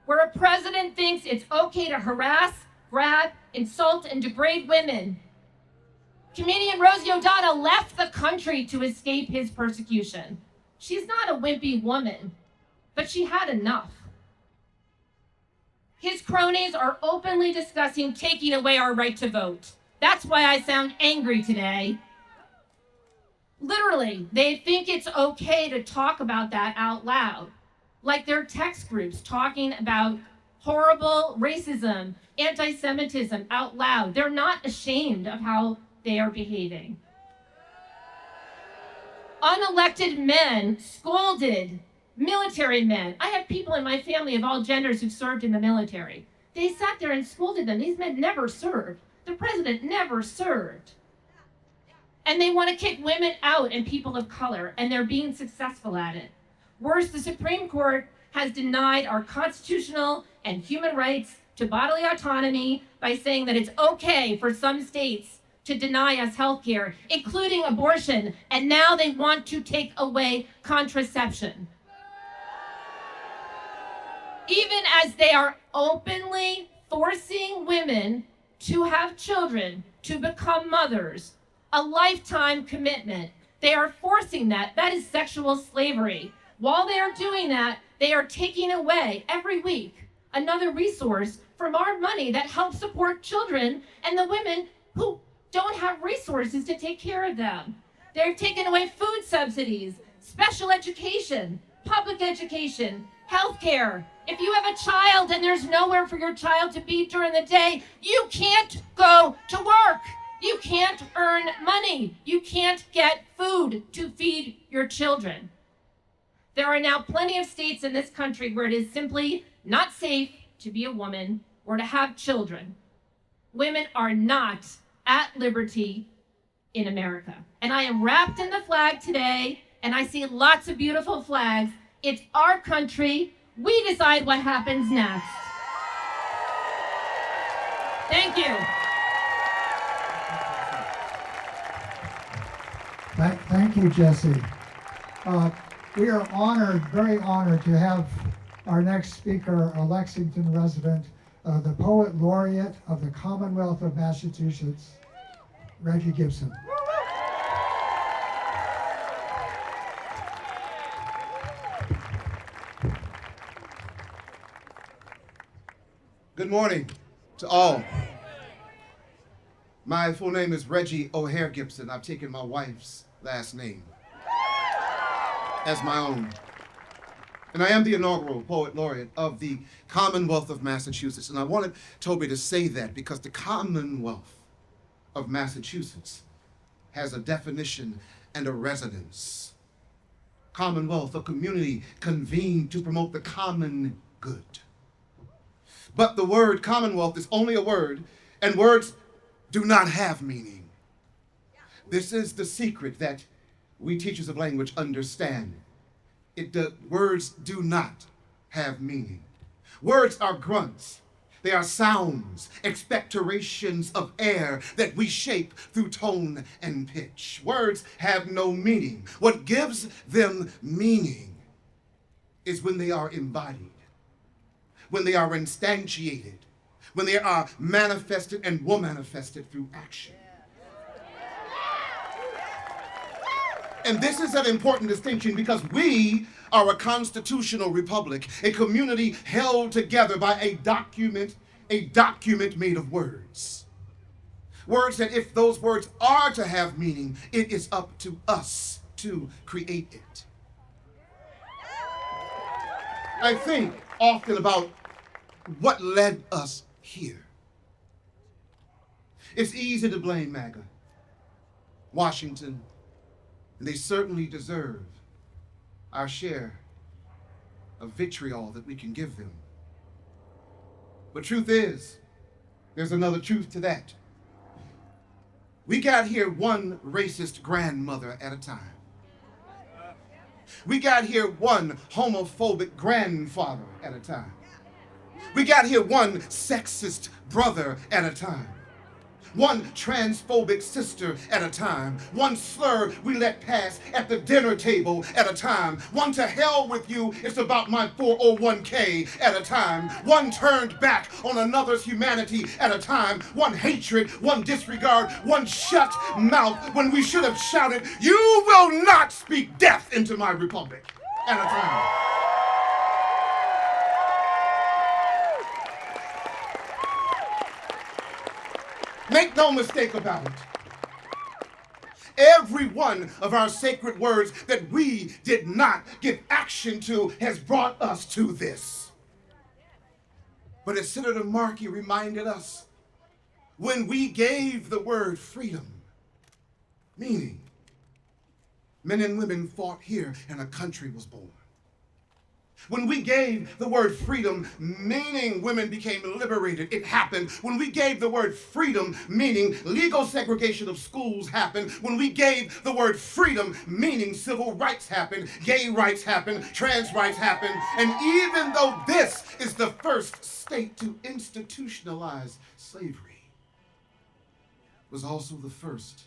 where a president thinks it's okay to harass, grab, insult, and degrade women. Comedian Rosie O'Donnell left the country to escape his persecution. She's not a wimpy woman, but she had enough. His cronies are openly discussing taking away our right to vote. That's why I sound angry today. Literally, they think it's okay to talk about that out loud, like their text groups talking about horrible racism, anti-Semitism out loud. They're not ashamed of how they are behaving. Unelected men scolded military men. I have people in my family of all genders who've served in the military. They sat there and scolded them. These men never served. The president never served. And they want to kick women out and people of color, and they're being successful at it. Worse, the Supreme Court has denied our constitutional and human rights to bodily autonomy by saying that it's okay for some states to deny us health care, including abortion, and now they want to take away contraception. Even as they are openly forcing women to have children, to become mothers, a lifetime commitment. They are forcing that. That is sexual slavery. While they are doing that, they are taking away every week another resource from our money that helps support children and the women who don't have resources to take care of them. They're taking away food subsidies, special education, public education, healthcare. If you have a child and there's nowhere for your child to be during the day, you can't go to work. You can't earn money. You can't get food to feed your children. There are now plenty of states in this country where it is simply not safe to be a woman or to have children. Women are not at liberty in America. And I am wrapped in the flag today, and I see lots of beautiful flags. It's our country. We decide what happens next. Thank you. Thank you, Jesse. We are honored, very honored, to have our next speaker, a Lexington resident, the Poet Laureate of the Commonwealth of Massachusetts, Reggie Gibson. Good morning to all. My full name is Reggie O'Hare Gibson. I've taken my wife's last name as my own. And I am the inaugural Poet Laureate of the Commonwealth of Massachusetts. And I wanted Toby to say that because the Commonwealth of Massachusetts has a definition and a resonance. Commonwealth, a community convened to promote the common good. But the word Commonwealth is only a word, and words do not have meaning. This is the secret that we teachers of language understand. Words do not have meaning. Words are grunts. They are sounds, expectorations of air that we shape through tone and pitch. Words have no meaning. What gives them meaning is when they are embodied, when they are instantiated, when they are manifested and were manifested through action. And this is an important distinction because we are a constitutional republic, a community held together by a document made of words. Words that if those words are to have meaning, it is up to us to create it. I think often about what led us here. It's easy to blame MAGA, Washington, and they certainly deserve our share of vitriol that we can give them. But truth is, there's another truth to that. We got here one racist grandmother at a time. We got here one homophobic grandfather at a time. We got here one sexist brother at a time. One transphobic sister at a time. One slur we let pass at the dinner table at a time. One to hell with you, it's about my 401k at a time. One turned back on another's humanity at a time. One hatred, one disregard, one shut mouth when we should have shouted, "You will not speak death into my republic," at a time. Make no mistake about it. Every one of our sacred words that we did not give action to has brought us to this. But as Senator Markey reminded us, when we gave the word freedom, meaning men and women fought here and a country was born. When we gave the word freedom, meaning women became liberated, it happened. When we gave the word freedom, meaning legal segregation of schools, happened. When we gave the word freedom, meaning civil rights happened, gay rights happened, trans rights happened. And even though this is the first state to institutionalize slavery, it was also the first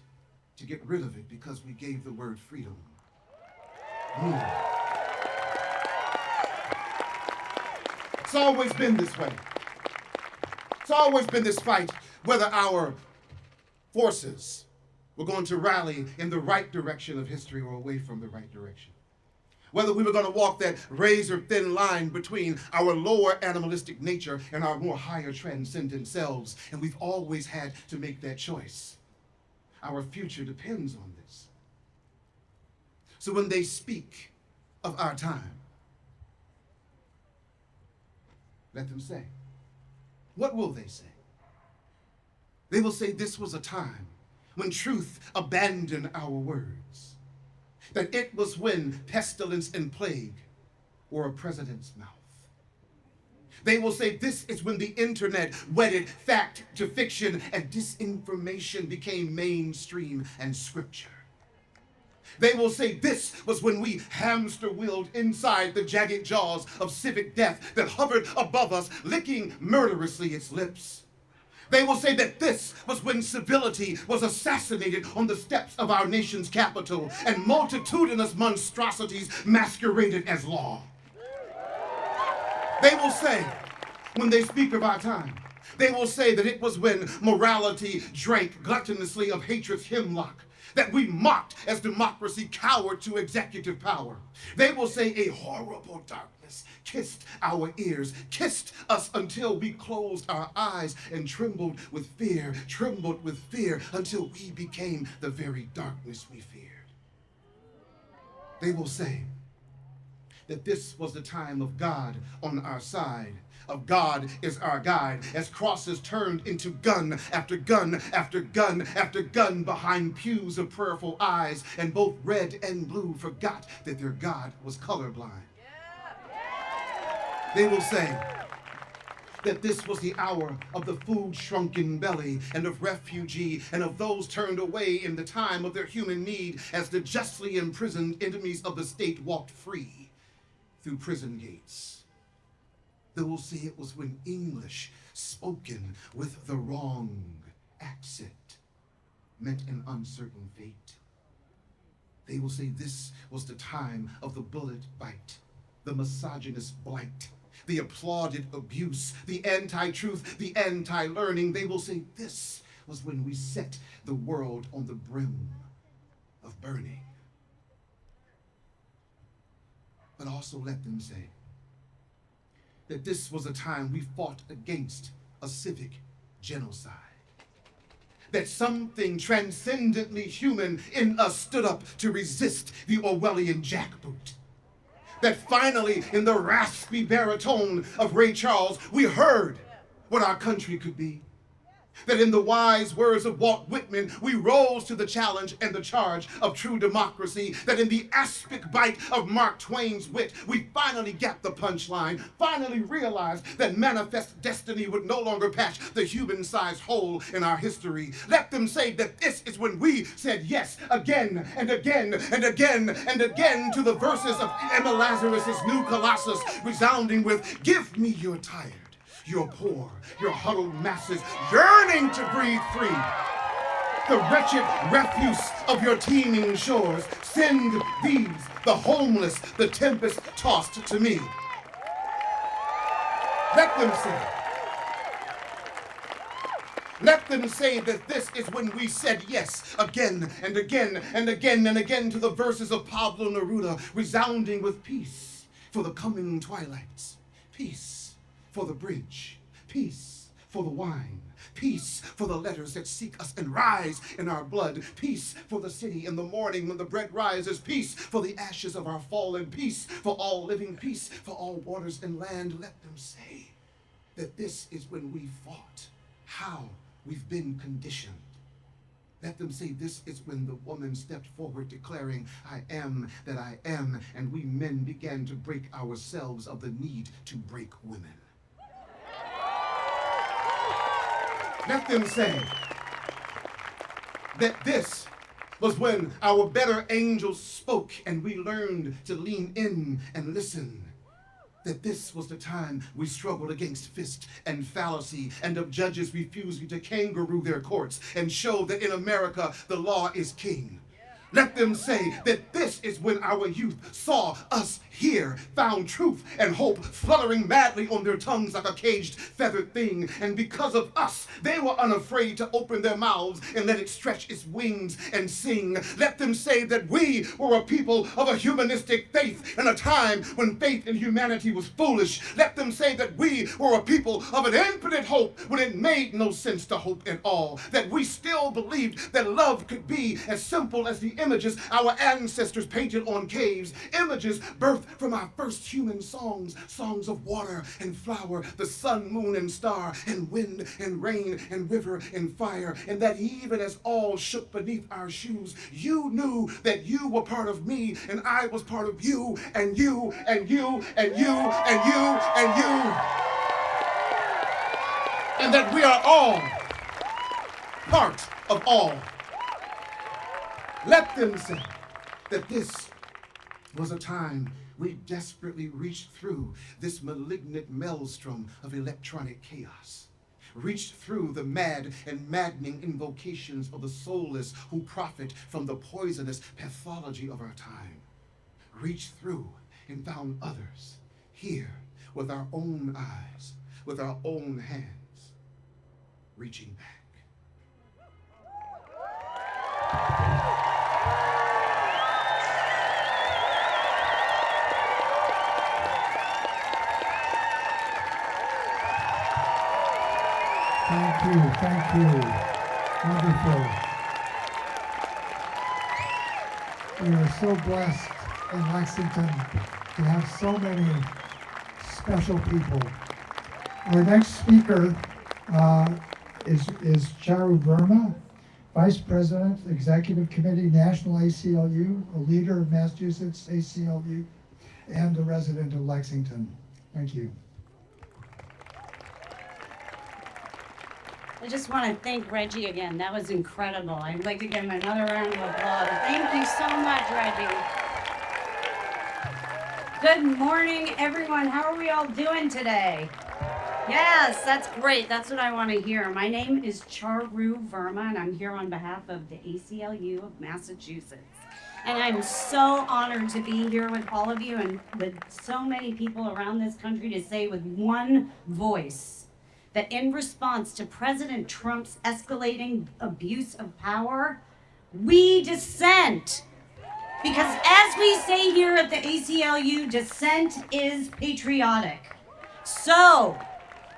to get rid of it because we gave the word freedom. It's always been this way. It's always been this fight whether our forces were going to rally in the right direction of history or away from the right direction. Whether we were going to walk that razor-thin line between our lower animalistic nature and our more higher transcendent selves. And we've always had to make that choice. Our future depends on this. So when they speak of our time, let them say. What will they say? They will say this was a time when truth abandoned our words. That it was when pestilence and plague were a president's mouth. They will say this is when the internet wedded fact to fiction and disinformation became mainstream and scripture. They will say this was when we hamster wheeled inside the jagged jaws of civic death that hovered above us, licking murderously its lips. They will say that this was when civility was assassinated on the steps of our nation's capital and multitudinous monstrosities masqueraded as law. They will say, when they speak of our time, they will say that it was when morality drank gluttonously of hatred's hemlock, that we mocked as democracy cowered to executive power. They will say a horrible darkness kissed our ears, kissed us until we closed our eyes and trembled with fear until we became the very darkness we feared. They will say that this was the time of God on our side, of God is our guide, as crosses turned into gun after gun after gun after gun behind pews of prayerful eyes, and both red and blue forgot that their God was colorblind. They will say that this was the hour of the food-shrunken belly and of refugee and of those turned away in the time of their human need as the justly imprisoned enemies of the state walked free through prison gates. They will say it was when English spoken with the wrong accent meant an uncertain fate. They will say this was the time of the bullet bite, the misogynist blight, the applauded abuse, the anti-truth, the anti-learning. They will say this was when we set the world on the brim of burning. But also let them say that this was a time we fought against a civic genocide. That something transcendently human in us stood up to resist the Orwellian jackboot. that finally, in the raspy baritone of Ray Charles, we heard what our country could be. That in the wise words of Walt Whitman, we rose to the challenge and the charge of true democracy. That in the aspic bite of Mark Twain's wit, we finally got the punchline, finally realized that manifest destiny would no longer patch the human-sized hole in our history. Let them say that this is when we said yes again and again and again and again to the verses of Emma Lazarus's New Colossus, resounding with, "Give me your tired, your poor, your huddled masses yearning to breathe free. The wretched refuse of your teeming shores, send these, the homeless, the tempest-tossed to me." Let them say that this is when we said yes again and again and again and again to the verses of Pablo Neruda, resounding with peace for the coming twilights, peace for the bridge, peace for the wine, peace for the letters that seek us and rise in our blood, peace for the city in the morning when the bread rises, peace for the ashes of our fallen, peace for all living, peace for all waters and land. Let them say that this is when we fought, how we've been conditioned. Let them say this is when the woman stepped forward declaring, "I am that I am," and we men began to break ourselves of the need to break women. Let them say that this was when our better angels spoke and we learned to lean in and listen. That this was the time we struggled against fist and fallacy and of judges refusing to kangaroo their courts and show that in America the law is king. Let them say that this is when our youth saw us here, found truth and hope fluttering madly on their tongues like a caged feathered thing, and because of us they were unafraid to open their mouths and let it stretch its wings and sing. Let them say that we were a people of a humanistic faith in a time when faith in humanity was foolish. Let them say that we were a people of an infinite hope when it made no sense to hope at all. That we still believed that love could be as simple as the images our ancestors painted on caves, images birthed from our first human songs, songs of water and flower, the sun, moon, and star, and wind and rain and river and fire, and that even as all shook beneath our shoes, you knew that you were part of me and I was part of you and you and you and you and you and you, and that we are all part of all. Let them say that this was a time we desperately reached through this malignant maelstrom of electronic chaos, reached through the mad and maddening invocations of the soulless who profit from the poisonous pathology of our time, reached through and found others here with our own eyes, with our own hands, reaching back. Thank you. Wonderful. We are so blessed in Lexington to have so many special people. Our next speaker is Charu Verma, Vice President, Executive Committee, National ACLU, a leader of Massachusetts ACLU, and a resident of Lexington. Thank you. I just want to thank Reggie again. That was incredible. I'd like to give him another round of applause. Thank you so much, Reggie. Good morning, everyone. How are we all doing today? Yes, that's great. That's what I want to hear. My name is Charu Verma, and I'm here on behalf of the ACLU of Massachusetts. And I'm so honored to be here with all of you and with so many people around this country to say with one voice that in response to President Trump's escalating abuse of power, we dissent. Because as we say here at the ACLU, dissent is patriotic. So,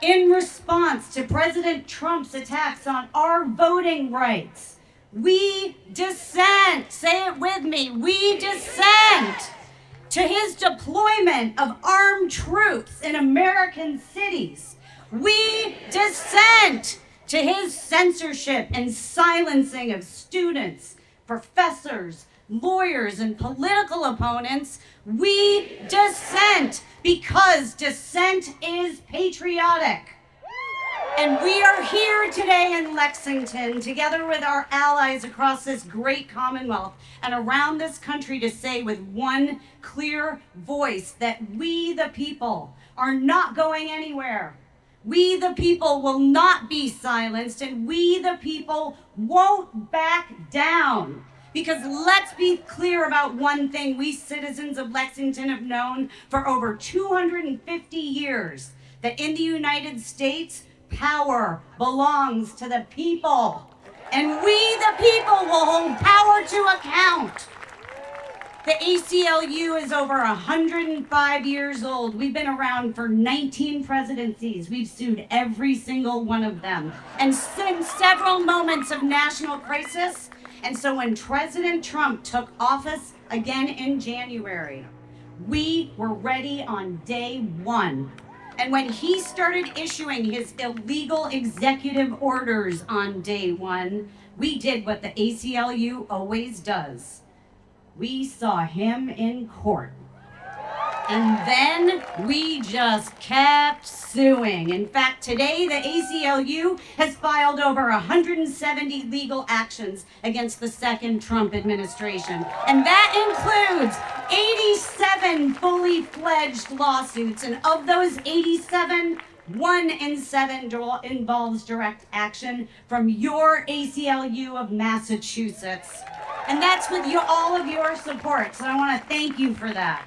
in response to President Trump's attacks on our voting rights, we dissent. Say it with me, we dissent. to his deployment of armed troops in American cities. We dissent to his censorship and silencing of students, professors, lawyers, and political opponents. We dissent because dissent is patriotic. And we are here today in Lexington, together with our allies across this great Commonwealth and around this country, to say with one clear voice that we, the people, are not going anywhere. We, the people, will not be silenced, and we, the people, won't back down. Because let's be clear about one thing we citizens of Lexington have known for over 250 years, that in the United States, power belongs to the people. And we, the people, will hold power to account. The ACLU is over 105 years old. We've been around for 19 presidencies. We've sued every single one of them. And in several moments of national crisis. And so when President Trump took office again in January, we were ready on day one. And when he started issuing his illegal executive orders on day one, we did what the ACLU always does. We saw him in court. And then we just kept suing. In fact, today the ACLU has filed over 170 legal actions against the second Trump administration. And that includes 87 fully fledged lawsuits. And of those 87, 1 in 7 involves direct action from your ACLU of Massachusetts. And that's with all of your support. So I want to thank you for that.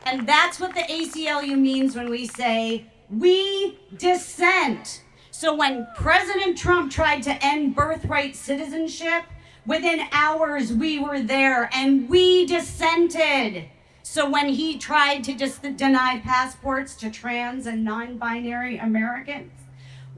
And that's what the ACLU means when we say, we dissent. So when President Trump tried to end birthright citizenship, within hours we were there and we dissented. So when he tried to deny passports to trans and non-binary Americans,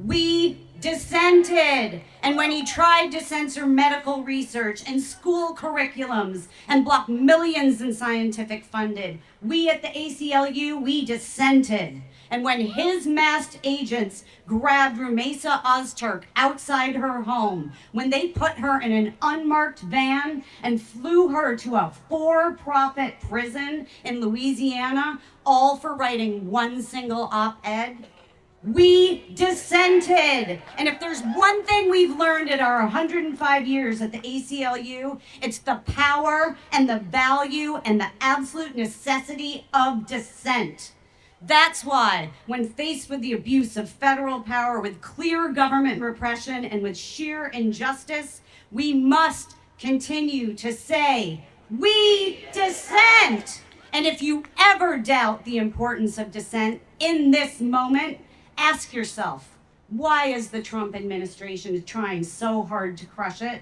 we dissented. And when he tried to censor medical research and school curriculums and block millions in scientific funded, we at the ACLU, we dissented. And when his masked agents grabbed Rumesa Ozturk outside her home, when they put her in an unmarked van and flew her to a for-profit prison in Louisiana, all for writing one single op-ed, we dissented. And if there's one thing we've learned in our 105 years at the ACLU, it's the power and the value and the absolute necessity of dissent. That's why, when faced with the abuse of federal power, with clear government repression, and with sheer injustice, we must continue to say, we dissent. And if you ever doubt the importance of dissent in this moment, ask yourself, why is the Trump administration trying so hard to crush it?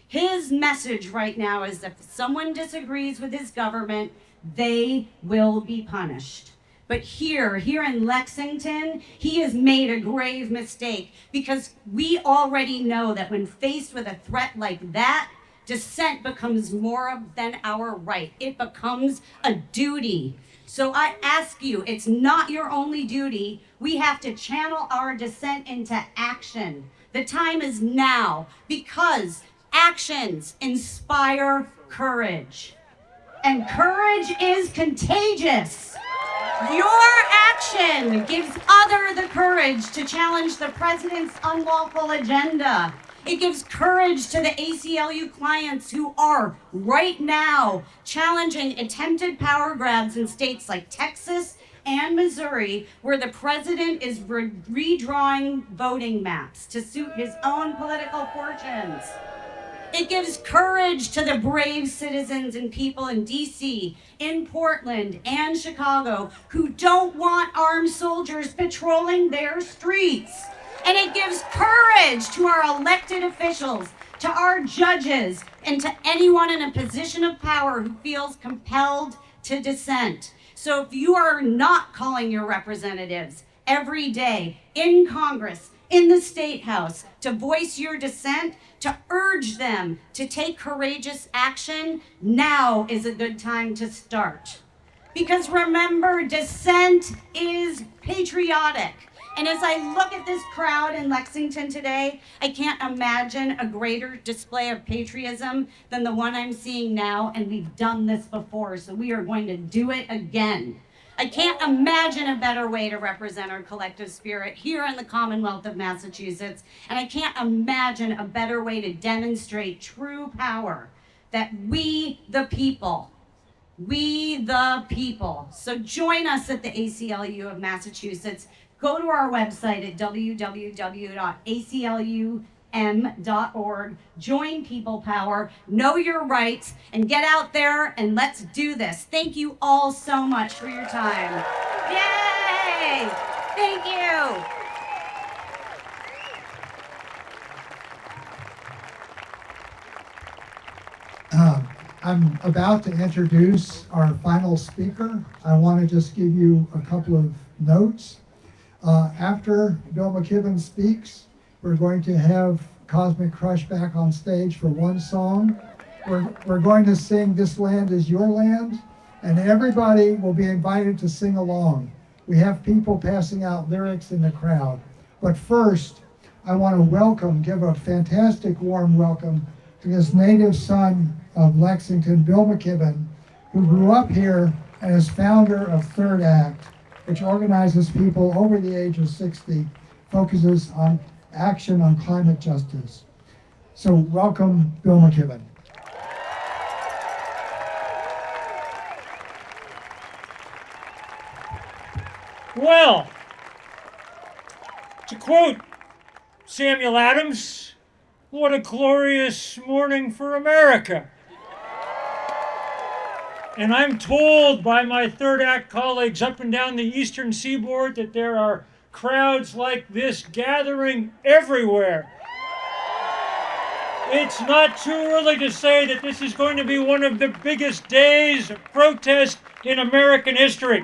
His message right now is that if someone disagrees with his government, they will be punished. But here in Lexington, he has made a grave mistake, because we already know that when faced with a threat like that, dissent becomes more than our right. It becomes a duty. So I ask you, it's not your only duty. We have to channel our dissent into action. The time is now, because actions inspire courage. And courage is contagious. Your action gives others the courage to challenge the president's unlawful agenda. It gives courage to the ACLU clients who are right now challenging attempted power grabs in states like Texas and Missouri, where the president is redrawing voting maps to suit his own political fortunes. It gives courage to the brave citizens and people in DC, in Portland, and Chicago who don't want armed soldiers patrolling their streets. And it gives courage to our elected officials, to our judges, and to anyone in a position of power who feels compelled to dissent. So if you are not calling your representatives every day in Congress, in the State House, to voice your dissent, to urge them to take courageous action, now is a good time to start. Because remember, dissent is patriotic. And as I look at this crowd in Lexington today, I can't imagine a greater display of patriotism than the one I'm seeing now, and we've done this before, so we are going to do it again. I can't imagine a better way to represent our collective spirit here in the Commonwealth of Massachusetts, and I can't imagine a better way to demonstrate true power that we the people. So join us at the ACLU of Massachusetts. Go to our website at www.aclum.org. Join People Power, know your rights, and get out there and let's do this. Thank you all so much for your time. Yay! Thank you. I'm about to introduce our final speaker. I want to just give you a couple of notes. After Bill McKibben speaks, we're going to have Cosmic Crush back on stage for one song. We're going to sing This Land Is Your Land, and everybody will be invited to sing along. We have people passing out lyrics in the crowd. But first, I want to give a fantastic warm welcome to this native son of Lexington, Bill McKibben, who grew up here and is founder of Third Act, which organizes people over the age of 60, focuses on action on climate justice. So welcome, Bill McKibben. Well, to quote Samuel Adams, what a glorious morning for America. And I'm told by my Third Act colleagues up and down the eastern seaboard that there are crowds like this gathering everywhere. It's not too early to say that this is going to be one of the biggest days of protest in American history.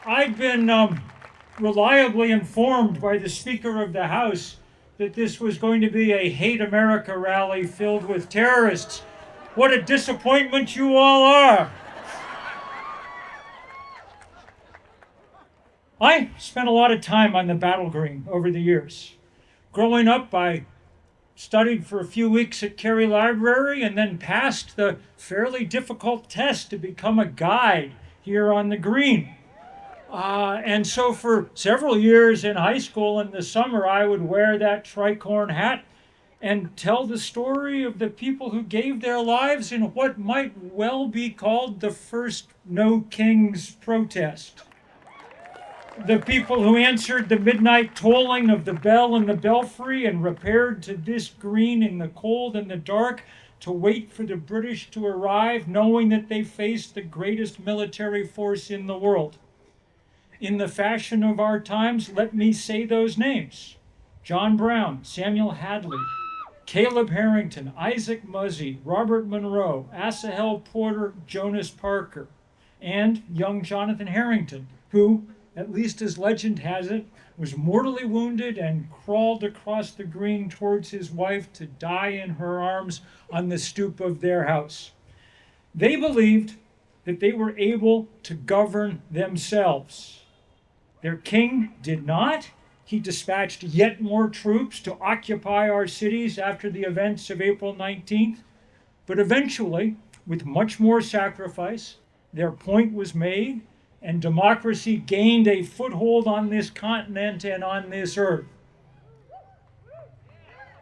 I've been reliably informed by the Speaker of the House that this was going to be a Hate America rally filled with terrorists. What a disappointment you all are. I spent a lot of time on the Battle Green over the years. Growing up, I studied for a few weeks at Cary Library and then passed the fairly difficult test to become a guide here on the Green. And so for several years in high school in the summer, I would wear that tricorn hat and tell the story of the people who gave their lives in what might well be called the first No Kings protest. The people who answered the midnight tolling of the bell in the belfry and repaired to this green in the cold and the dark to wait for the British to arrive, knowing that they faced the greatest military force in the world. In the fashion of our times, let me say those names: John Brown, Samuel Hadley, Caleb Harrington, Isaac Muzzy, Robert Monroe, Asahel Porter, Jonas Parker, and young Jonathan Harrington, who, at least as legend has it, was mortally wounded and crawled across the Green towards his wife to die in her arms on the stoop of their house. They believed that they were able to govern themselves. Their king did not. He dispatched yet more troops to occupy our cities after the events of April 19th. But eventually, with much more sacrifice, their point was made, and democracy gained a foothold on this continent and on this earth.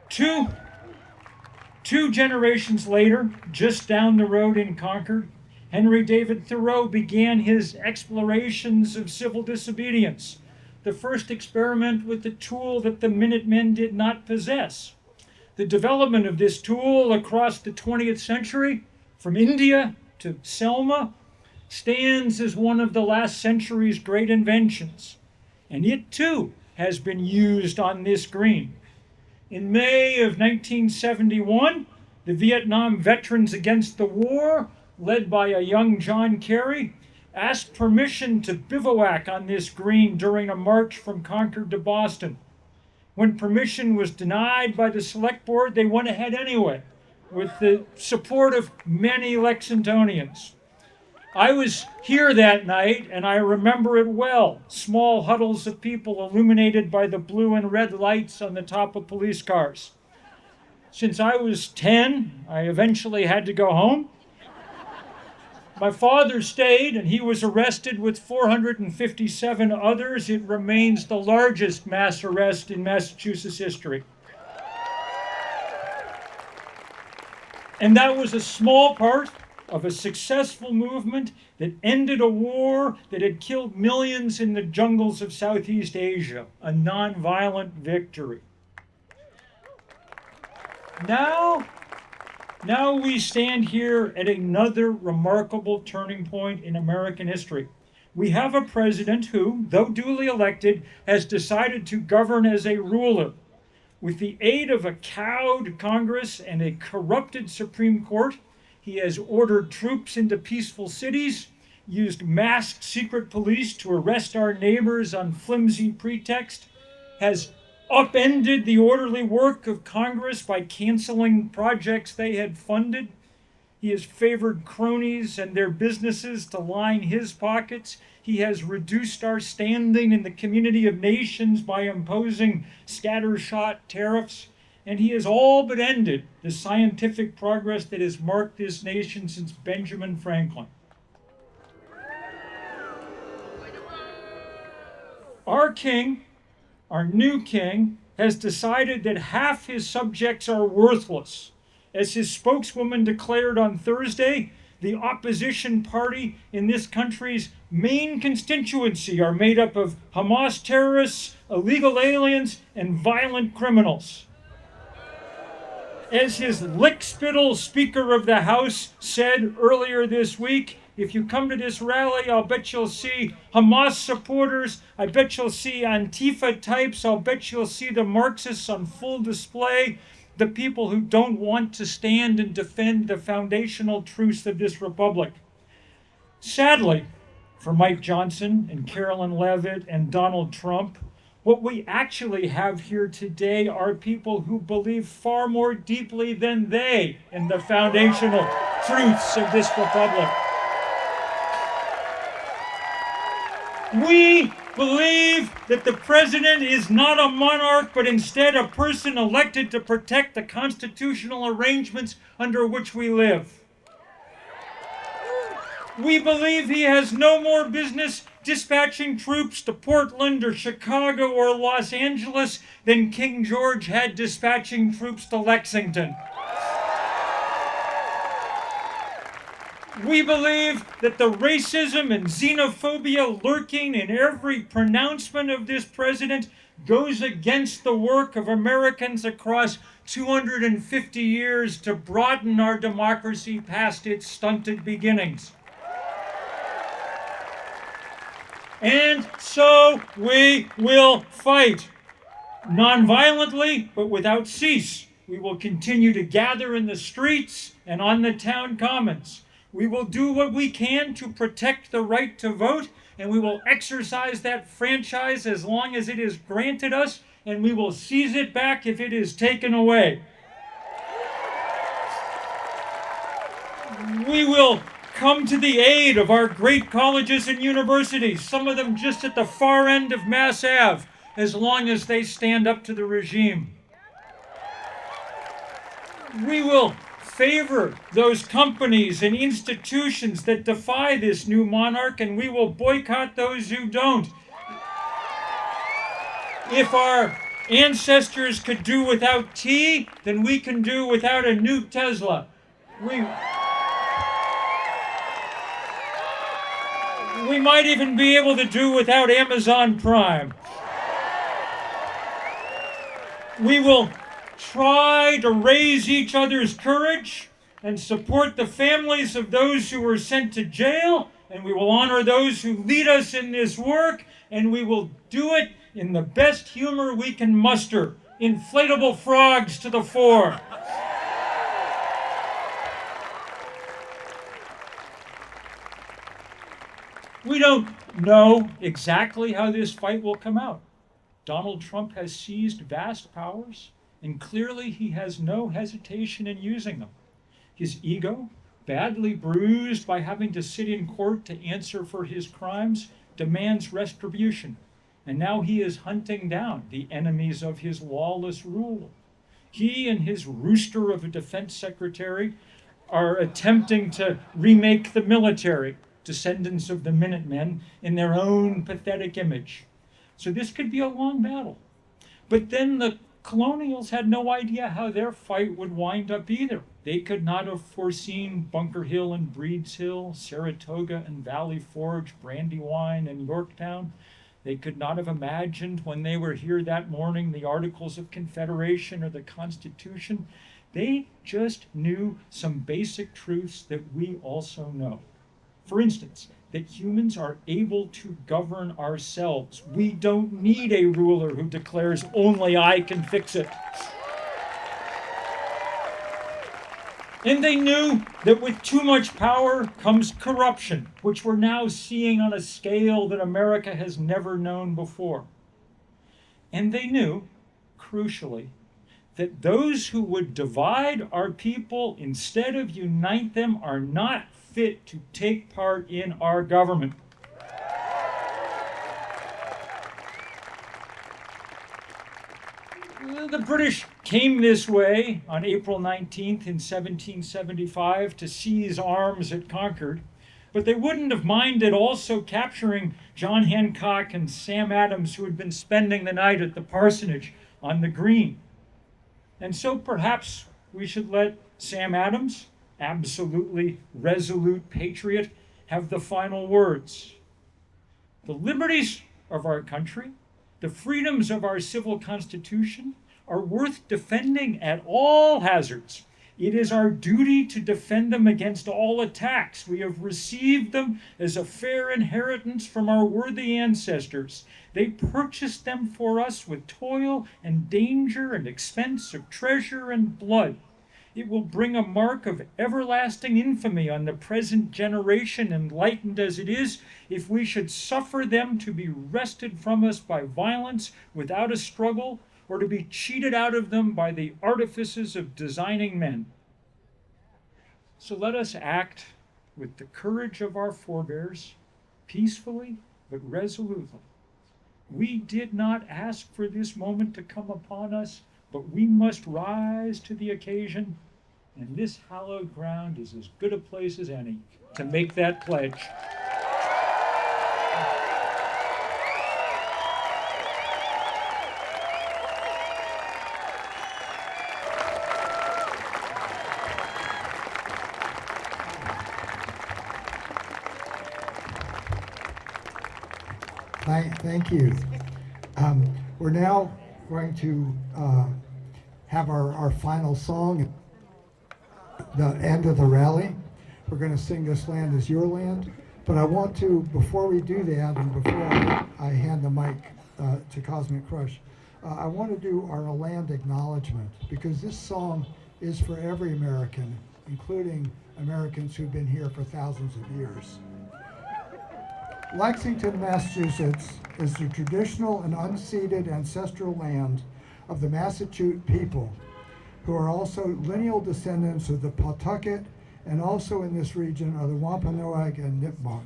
Two generations later, just down the road in Concord, Henry David Thoreau began his explorations of civil disobedience, the first experiment with the tool that the Minutemen did not possess. The development of this tool across the 20th century, from India to Selma, stands as one of the last century's great inventions, and it too has been used on this Green. In May of 1971, the Vietnam Veterans Against the War, led by a young John Kerry, asked permission to bivouac on this Green during a march from Concord to Boston. When permission was denied by the select board, they went ahead anyway, with the support of many Lexingtonians. I was here that night, and I remember it well. Small huddles of people illuminated by the blue and red lights on the top of police cars. Since I was 10, I eventually had to go home. My father stayed, and he was arrested with 457 others. It remains the largest mass arrest in Massachusetts history. And that was a small part of a successful movement that ended a war that had killed millions in the jungles of Southeast Asia, a nonviolent victory. Now we stand here at another remarkable turning point in American history. We have a president who, though duly elected, has decided to govern as a ruler. With the aid of a cowed Congress and a corrupted Supreme Court, he has ordered troops into peaceful cities, used masked secret police to arrest our neighbors on flimsy pretext, has upended the orderly work of Congress by canceling projects they had funded. He has favored cronies and their businesses to line his pockets. He has reduced our standing in the community of nations by imposing scattershot tariffs. And he has all but ended the scientific progress that has marked this nation since Benjamin Franklin. Our king, our new king, has decided that half his subjects are worthless. As his spokeswoman declared on Thursday, the opposition party in this country's main constituency are made up of Hamas terrorists, illegal aliens, and violent criminals. As his lickspittle Speaker of the House said earlier this week, if you come to this rally, I'll bet you'll see Hamas supporters, I bet you'll see Antifa types, I'll bet you'll see the Marxists on full display, the people who don't want to stand and defend the foundational truths of this republic. Sadly, for Mike Johnson and Carolyn Leavitt and Donald Trump, what we actually have here today are people who believe far more deeply than they in the foundational truths of this republic. We believe that the president is not a monarch, but instead a person elected to protect the constitutional arrangements under which we live. We believe he has no more business dispatching troops to Portland or Chicago or Los Angeles than King George had dispatching troops to Lexington. We believe that the racism and xenophobia lurking in every pronouncement of this president goes against the work of Americans across 250 years to broaden our democracy past its stunted beginnings. And so we will fight, non-violently, but without cease. We will continue to gather in the streets and on the town commons. We will do what we can to protect the right to vote, and we will exercise that franchise as long as it is granted us, and we will seize it back if it is taken away. We will come to the aid of our great colleges and universities, some of them just at the far end of Mass Ave, as long as they stand up to the regime. We will favor those companies and institutions that defy this new monarch, and we will boycott those who don't. If our ancestors could do without tea, then we can do without a new Tesla. We might even be able to do without Amazon Prime. We will try to raise each other's courage and support the families of those who were sent to jail, and we will honor those who lead us in this work, and we will do it in the best humor we can muster. Inflatable frogs to the fore. We don't know exactly how this fight will come out. Donald Trump has seized vast powers, and clearly he has no hesitation in using them. His ego, badly bruised by having to sit in court to answer for his crimes, demands retribution, and now he is hunting down the enemies of his lawless rule. He and his rooster of a defense secretary are attempting to remake the military, descendants of the Minutemen, in their own pathetic image. So this could be a long battle. But then the colonials had no idea how their fight would wind up either. They could not have foreseen Bunker Hill and Breeds Hill, Saratoga and Valley Forge, Brandywine and Yorktown. They could not have imagined when they were here that morning the Articles of Confederation or the Constitution. They just knew some basic truths that we also know. For instance, that humans are able to govern ourselves. We don't need a ruler who declares only I can fix it. And they knew that with too much power comes corruption, which we're now seeing on a scale that America has never known before. And they knew, crucially, that those who would divide our people instead of unite them are not fit to take part in our government. The British came this way on April 19th in 1775 to seize arms at Concord, but they wouldn't have minded also capturing John Hancock and Sam Adams, who had been spending the night at the parsonage on the green. And so perhaps we should let Sam Adams, absolutely resolute patriot, have the final words. The liberties of our country, the freedoms of our civil constitution, are worth defending at all hazards. It is our duty to defend them against all attacks. We have received them as a fair inheritance from our worthy ancestors. They purchased them for us with toil and danger and expense of treasure and blood. It will bring a mark of everlasting infamy on the present generation, enlightened as it is, if we should suffer them to be wrested from us by violence without a struggle, or to be cheated out of them by the artifices of designing men. So let us act with the courage of our forebears, peacefully but resolutely. We did not ask for this moment to come upon us, but we must rise to the occasion, and this hallowed ground is as good a place as any to make that pledge. Thank you. We're now going to have our final song, the end of the rally. We're going to sing This Land Is Your Land. But I want to, before we do that, and before I hand the mic to Cosmic Crush, I want to do our land acknowledgement, because this song is for every American, including Americans who've been here for thousands of years. Lexington, Massachusetts is the traditional and unceded ancestral land of the Massachusetts people, who are also lineal descendants of the Pawtucket, and also in this region are the Wampanoag and Nipmuc.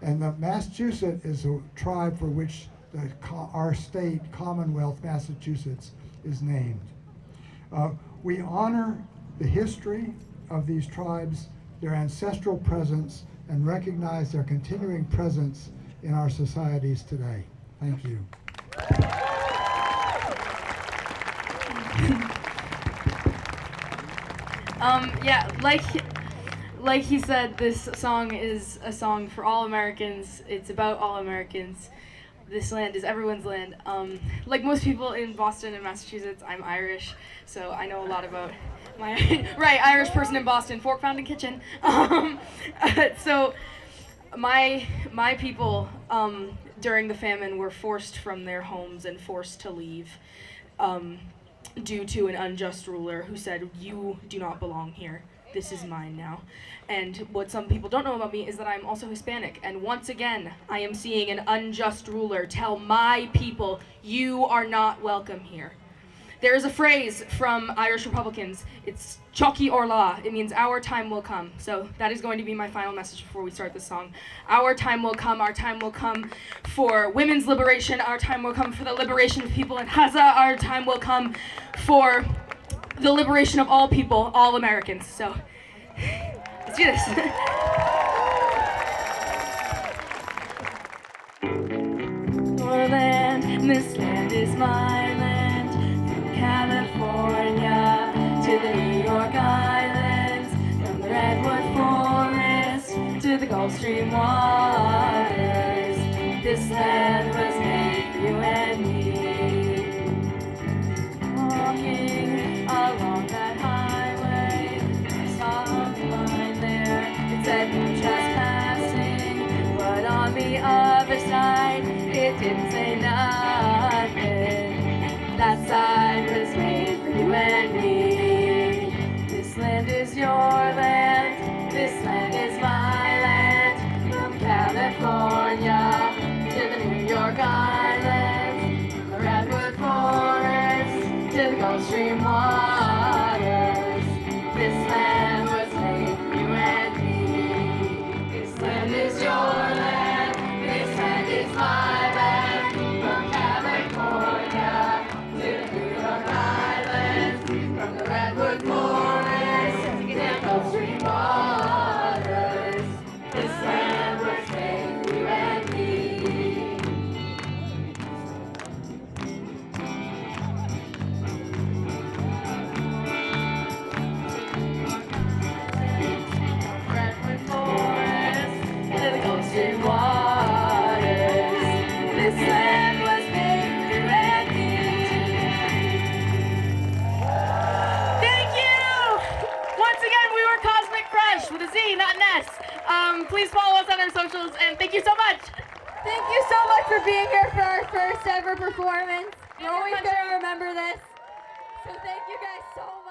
And the Massachusetts is a tribe for which our state, Commonwealth, Massachusetts, is named. We honor the history of these tribes, their ancestral presence, and recognize their continuing presence in our societies today. Thank you. Yeah, like he said, this song is a song for all Americans. It's about all Americans. This land is everyone's land. Like most people in Boston and Massachusetts, I'm Irish, so I know a lot about my right, Irish person in Boston, fork found in kitchen. So my people during the famine were forced from their homes and forced to leave due to an unjust ruler who said, "You do not belong here. This is mine now." And what some people don't know about me is that I'm also Hispanic. And once again, I am seeing an unjust ruler tell my people, "You are not welcome here." There is a phrase from Irish Republicans. It's Choki or La. It means our time will come. So that is going to be my final message before we start this song. Our time will come. Our time will come for women's liberation. Our time will come for the liberation of people in Gaza. Our time will come for the liberation of all people, all Americans. So let's do this. Your land, this land is my land. From California to the New York Islands, from the Redwood Forest to the Gulf Stream waters. This land was made for you and me. Walking along that highway, I saw a line there. It said no trespassing, but on the other side, it didn't say nothing. That side was made for you and me. This land is your land. This land is my land. From California to the New York Islands, from the Redwood Forest to the Gulf Stream waters. This land was made for you and me. This land is your land. This land is my land. From California to the New York Islands, from the Redwood Forest to the Gulf Stream waters. This land was made for you and me. Redwood Forest to the Gulf Stream waters. This land was made for you and me. Thank you! Once again, we were Cosmic Crush with a Z, not an S. Please follow us on our socials, and thank you so much. Thank you so much for being here for our first ever performance. We're always going to remember this. So thank you guys so much.